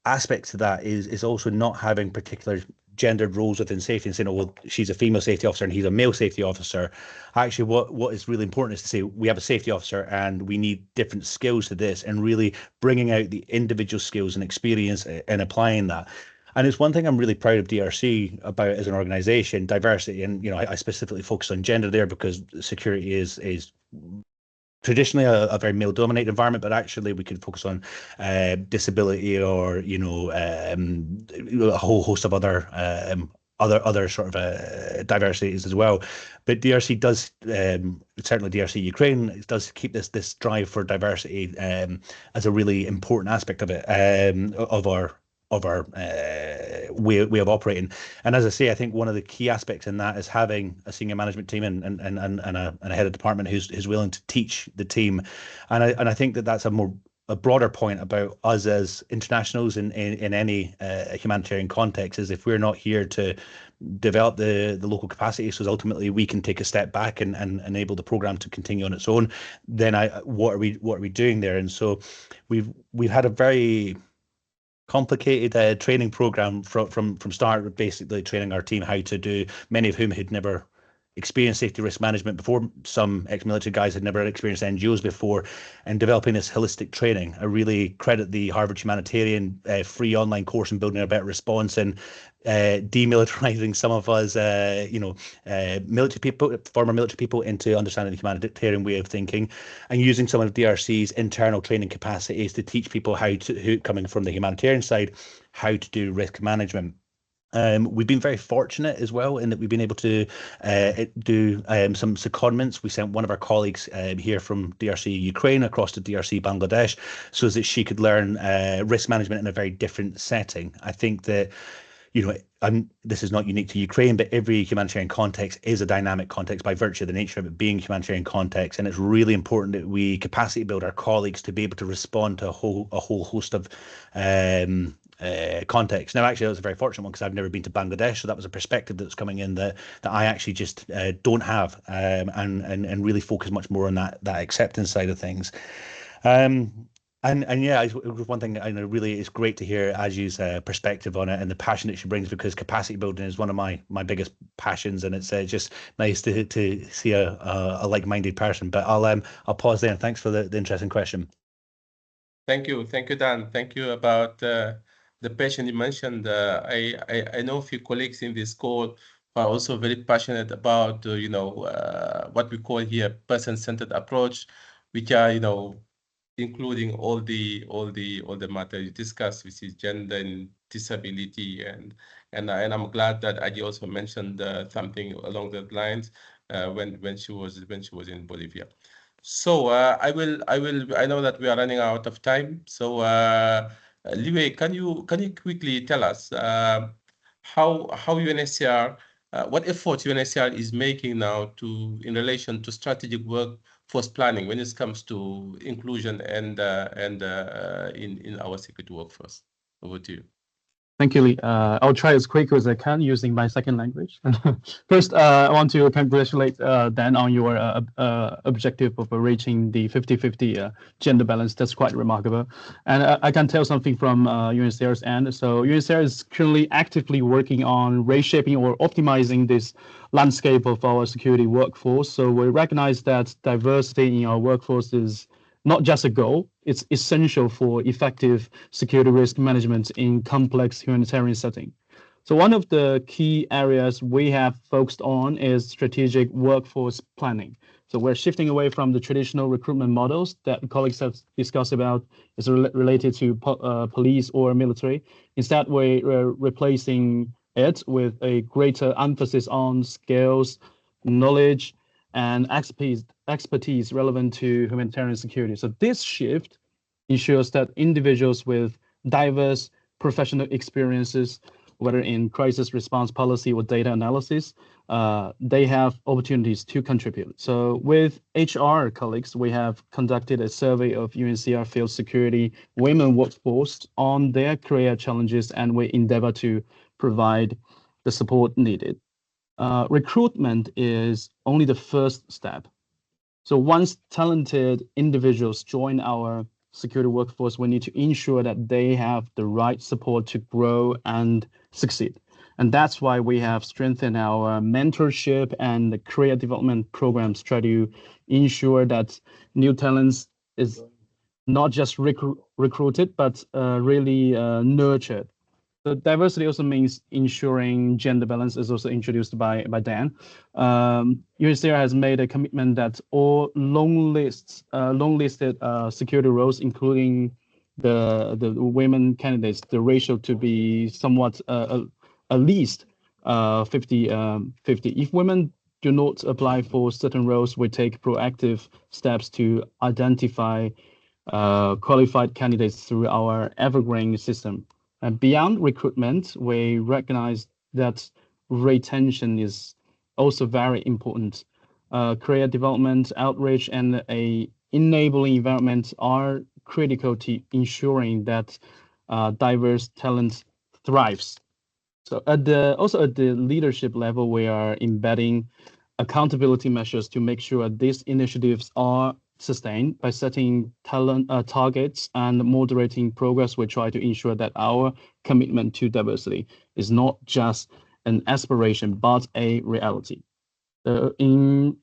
aspects to that is also not having particular gendered roles within safety and saying, oh, well, she's a female safety officer and he's a male safety officer. Actually, what is really important is to say we have a safety officer and we need different skills to this, and really bringing out the individual skills and experience and applying that. And it's one thing I'm really proud of DRC about as an organization, diversity. And I specifically focus on gender there because security is traditionally a very male-dominated environment, but actually we could focus on disability or a whole host of other sort of diversities as well. But DRC does, certainly DRC Ukraine, does keep this drive for diversity as a really important aspect of it, of our way of operating. And as I say, I think one of the key aspects in that is having a senior management team and a head of department who's willing to teach the team. And I think that's a broader point about us as internationals in any humanitarian context, is if we're not here to develop the local capacity, so ultimately we can take a step back and enable the program to continue on its own, then what are we doing there? And so we've had a very complicated training program from start, basically training our team how to do, many of whom had never experienced safety risk management before. Some ex-military guys had never experienced NGOs before, and developing this holistic training. I really credit the Harvard Humanitarian free online course in building a better response, and demilitarizing some of us, military people, former military people, into understanding the humanitarian way of thinking, and using some of DRC's internal training capacities to teach people who coming from the humanitarian side, how to do risk management. We've been very fortunate as well in that we've been able to do some secondments. We sent one of our colleagues here from DRC Ukraine across to DRC Bangladesh so that she could learn risk management in a very different setting. I think that this is not unique to Ukraine, but every humanitarian context is a dynamic context by virtue of the nature of it being humanitarian context. And it's really important that we capacity build our colleagues to be able to respond to a whole host of context. Now, actually, that was a very fortunate one because I've never been to Bangladesh, so that was a perspective that's coming in that I actually just don't have, and really focus much more on that acceptance side of things. And yeah, one thing I know really is great to hear Aju's perspective on it and the passion that she brings, because capacity building is one of my biggest passions, and it's just nice to see a like-minded person. But I'll pause there, and thanks for the interesting question. Thank you, Dan. Thank you about the passion you mentioned. I know a few colleagues in this call who are also very passionate about what we call here person-centered approach, which are including all the matter you discussed, which is gender and disability, and I'm glad that Aji also mentioned something along those lines when she was in Bolivia. So I know that we are running out of time. So Liwei, can you quickly tell us how UNHCR what efforts UNHCR is making now in relation to strategic workforce planning when it comes to inclusion and in our security workforce? Over to you. Thank you, Lee. I'll try as quick as I can using my second language. First, I want to congratulate Dan on your objective of reaching the 50-50 gender balance. That's quite remarkable. And I can tell something from UNHCR's end. So UNHCR is currently actively working on reshaping or optimizing this landscape of our security workforce. So we recognize that diversity in our workforce is not just a goal, it's essential for effective security risk management in complex humanitarian setting. So one of the key areas we have focused on is strategic workforce planning. So we're shifting away from the traditional recruitment models that colleagues have discussed about is related to police or military. Instead, we're replacing it with a greater emphasis on skills, knowledge, and expertise relevant to humanitarian security. So this shift ensures that individuals with diverse professional experiences, whether in crisis response policy or data analysis, they have opportunities to contribute. So with HR colleagues, we have conducted a survey of UNHCR field security women workforce on their career challenges, and we endeavor to provide the support needed. Recruitment is only the first step. So once talented individuals join our security workforce, we need to ensure that they have the right support to grow and succeed. And that's why we have strengthened our mentorship and the career development programs, try to ensure that new talents is not just recruited, but really nurtured. The diversity also means ensuring gender balance is also introduced by Dan. UNHCR has made a commitment that all long-listed security roles, including the women candidates, the ratio to be somewhat at least 50-50. If women do not apply for certain roles, we take proactive steps to identify qualified candidates through our evergreen system. And beyond recruitment, we recognize that retention is also very important. Career development, outreach, and a enabling environment are critical to ensuring that diverse talent thrives. So also at the leadership level, we are embedding accountability measures to make sure these initiatives are sustained. By setting talent targets and moderating progress, we try to ensure that our commitment to diversity is not just an aspiration, but a reality. In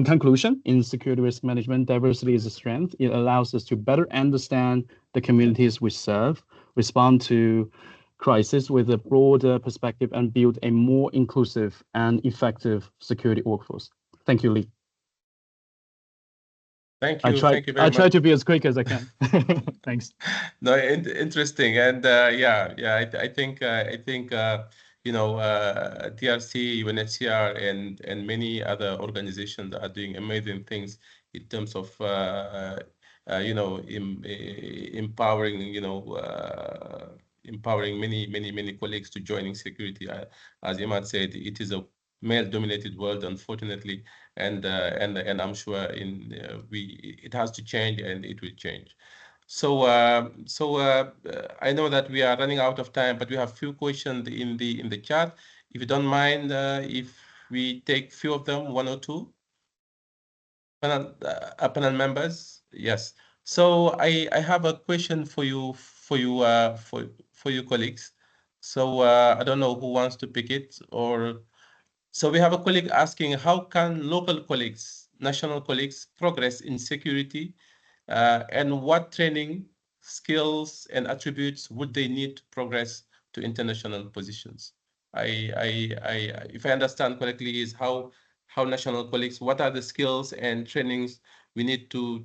conclusion, in security risk management, diversity is a strength. It allows us to better understand the communities we serve, respond to crisis with a broader perspective, and build a more inclusive and effective security workforce. Thank you, Lee. Thank you. Thank you very much. I try to be as quick as I can. Thanks. No, interesting, and I think DRC, UNHCR, and many other organizations are doing amazing things in terms of empowering many colleagues to joining security. As Imad said, it is a male-dominated world, unfortunately, and I'm sure it has to change, and it will change. I know that we are running out of time, but we have few questions in the chat. If you don't mind, if we take few of them, one or two. Panel members, yes. So I have a question for you for you colleagues. So I don't know who wants to pick it, or so we have a colleague asking, how can local colleagues, national colleagues, progress in security, and what training, skills, and attributes would they need to progress to international positions? If I understand correctly, is how national colleagues, what are the skills and trainings we need to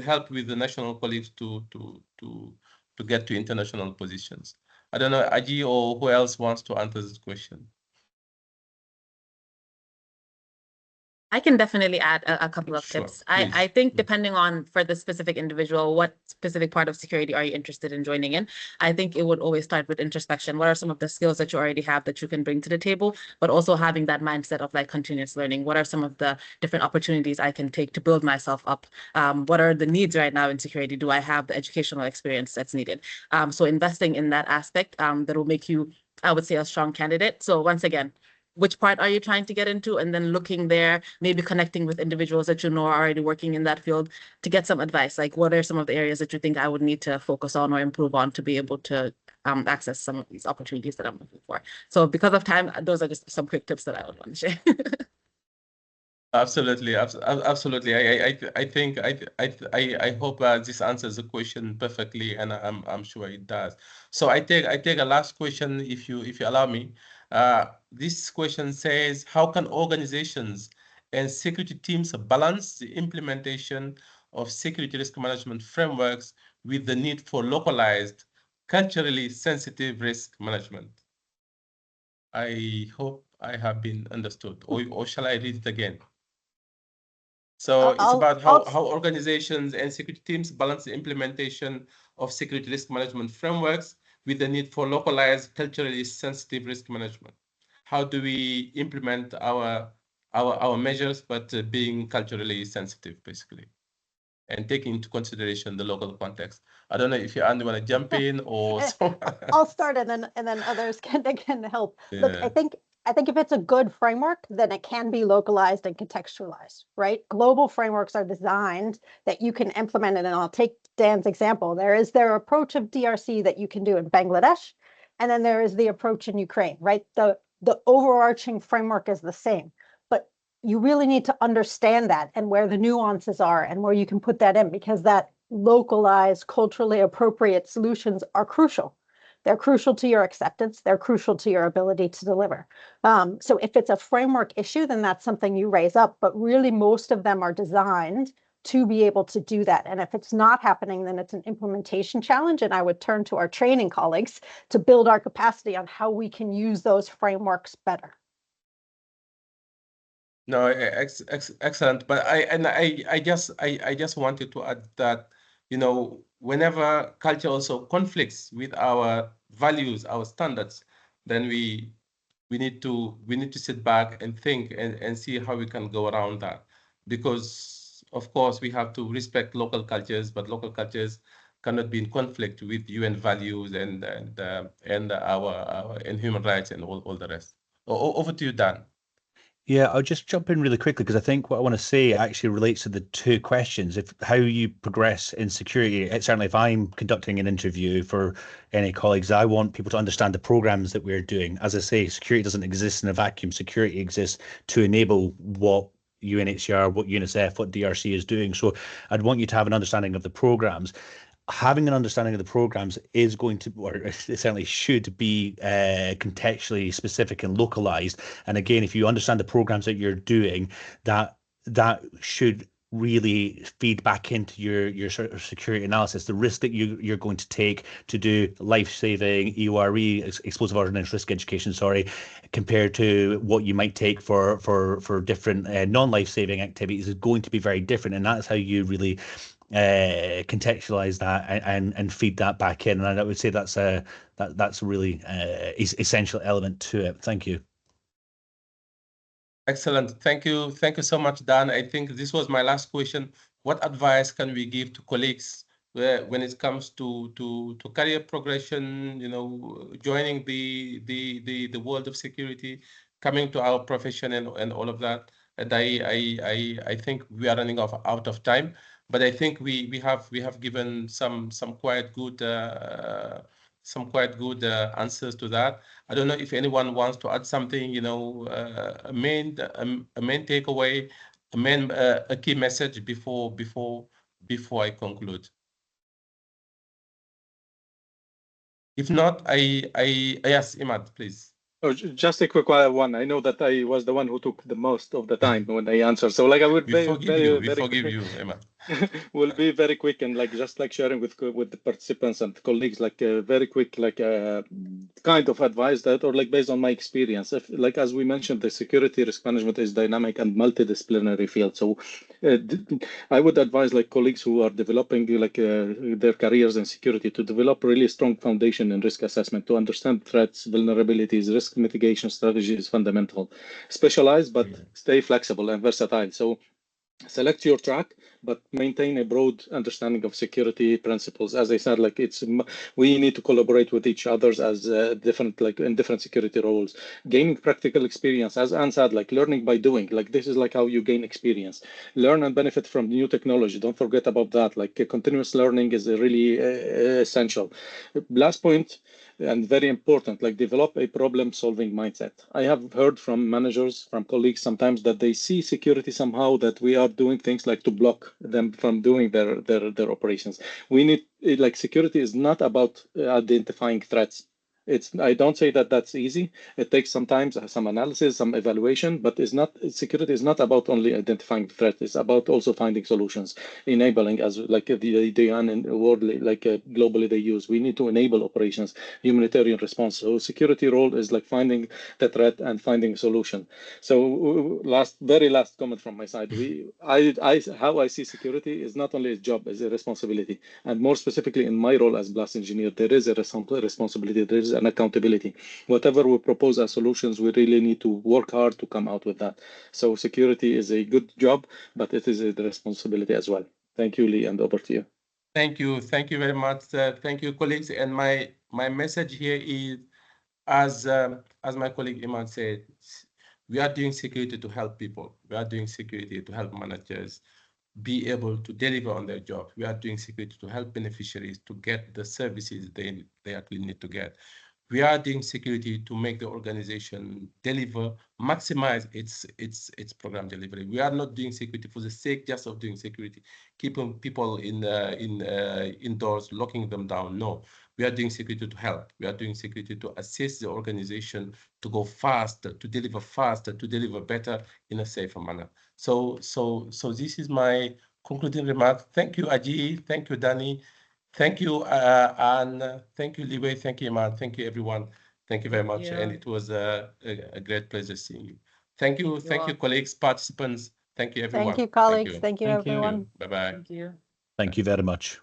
help with the national colleagues to get to international positions? I don't know, Aji, or who else wants to answer this question? I can definitely add a couple of Sure, tips. please. I think depending on for the specific individual, what specific part of security are you interested in joining in? I think it would always start with introspection. What are some of the skills that you already have that you can bring to the table, but also having that mindset of like continuous learning. What are some of the different opportunities I can take to build myself up? What are the needs right now in security? Do I have the educational experience that's needed? So investing in that aspect that will make you, I would say, a strong candidate. So once again, which part are you trying to get into, and then looking there, maybe connecting with individuals that you know are already working in that field to get some advice. Like, what are some of the areas that you think I would need to focus on or improve on to be able to access some of these opportunities that I'm looking for? So because of time, those are just some quick tips that I would want to share. Absolutely, absolutely. I hope this answers the question perfectly, and I'm sure it does. So I take a last question, if you allow me. This question says, how can organizations and security teams balance the implementation of security risk management frameworks with the need for localized, culturally sensitive risk management? I hope I have been understood, or shall I read it again? So it's about how organizations and security teams balance the implementation of security risk management frameworks with the need for localized, culturally sensitive risk management. How do we implement our measures, but being culturally sensitive, basically, and taking into consideration the local context? I don't know if you want to jump in or I'll start and then others can help. Yeah. Look, I think if it's a good framework, then it can be localized and contextualized, right? Global frameworks are designed that you can implement it. And I'll take Dan's example. There is their approach of DRC that you can do in Bangladesh, and then there is the approach in Ukraine, right? The overarching framework is the same, but you really need to understand that and where the nuances are and where you can put that in, because that localized, culturally appropriate solutions are crucial. They're crucial to your acceptance. They're crucial to your ability to deliver. So if it's a framework issue, then that's something you raise up. But really, most of them are designed to be able to do that. And if it's not happening, then it's an implementation challenge. And I would turn to our training colleagues to build our capacity on how we can use those frameworks better. No, excellent. But I just wanted to add that, whenever culture also conflicts with our values, our standards, then we need to sit back and think and see how we can go around that. Because of course we have to respect local cultures, but local cultures cannot be in conflict with UN values and our human rights and all the rest. Over to you, Dan. Yeah, I'll just jump in really quickly because I think what I want to say actually relates to the two questions. If how you progress in security, certainly if I'm conducting an interview for any colleagues, I want people to understand the programs that we're doing. As I say, security doesn't exist in a vacuum. Security exists to enable what UNHCR, what UNICEF, what DRC is doing. So I'd want you to have an understanding of the programs. Having an understanding of the programs is going to, or it certainly should be contextually specific and localized. And again, if you understand the programs that you're doing, that should really feed back into your sort of security analysis, the risk that you're going to take to do life-saving EORE, explosive ordnance risk education, compared to what you might take for different non-life-saving activities is going to be very different. And that's how you really contextualize that and feed that back in. And I would say that's a really essential element to it. Thank you. Excellent. Thank you so much, Dan. I think this was my last question. What advice can we give to colleagues when it comes to career progression, joining the world of security, coming to our profession and all of that. And I think we are running out of time, but I think we have given some quite good answers to that. I don't know if anyone wants to add something, a main takeaway, a key message before I conclude. If not, yes, Imad, please. Oh, just a quick one. I know that I was the one who took the most of the time when I answered. So like I would We forgive you, Imad. will be very quick and like just like sharing with the participants and colleagues like very quick kind of advice that or like based on my experience. If like as we mentioned, the security risk management is dynamic and multidisciplinary field. So I would advise like colleagues who are developing like their careers in security to develop really strong foundation in risk assessment to understand threats, vulnerabilities, risk mitigation strategy is fundamental. Specialize but stay flexible and versatile. So select your track, but maintain a broad understanding of security principles. As I said, like we need to collaborate with each others as different, like in different security roles. Gaining practical experience, as Anne said, like learning by doing. Like this is like how you gain experience. Learn and benefit from new technology. Don't forget about that. Like continuous learning is really essential. Last point, and very important, like develop a problem-solving mindset. I have heard from managers, from colleagues sometimes that they see security somehow that we are doing things like to block them from doing their operations. We need like security is not about identifying threats. I don't say that that's easy. It takes sometimes some analysis, some evaluation, but security is not about only identifying the threat. It's about also finding solutions, enabling as like the and worldly, like globally they use. We need to enable operations, humanitarian response. So security role is like finding the threat and finding a solution. So very last comment from my side. How I see security is not only a job, it's a responsibility. And more specifically in my role as blast engineer, there is a responsibility, there is an accountability. Whatever we propose as solutions, we really need to work hard to come out with that. So security is a good job, but it is a responsibility as well. Thank you, Lee, and over to you. Thank you very much. Thank you, colleagues. And my message here is, as my colleague Iman said, we are doing security to help people. We are doing security to help managers be able to deliver on their job. We are doing security to help beneficiaries to get the services they actually need to get. We are doing security to make the organization deliver, maximize its program delivery. We are not doing security for the sake just of doing security, keeping people indoors, locking them down. No, we are doing security to help. We are doing security to assist the organization to go faster, to deliver better in a safer manner. So this is my concluding remark. Thank you, Aji. Thank you, Danny. Thank you, Anne. Thank you, Liwei. Thank you, Iman. Thank you, everyone. Thank you very much. Yeah. And it was a great pleasure seeing you. Thank you, colleagues, participants. Thank you, everyone. Thank you, colleagues. Thank you, everyone. Bye-bye. Thank you. Thank you very much.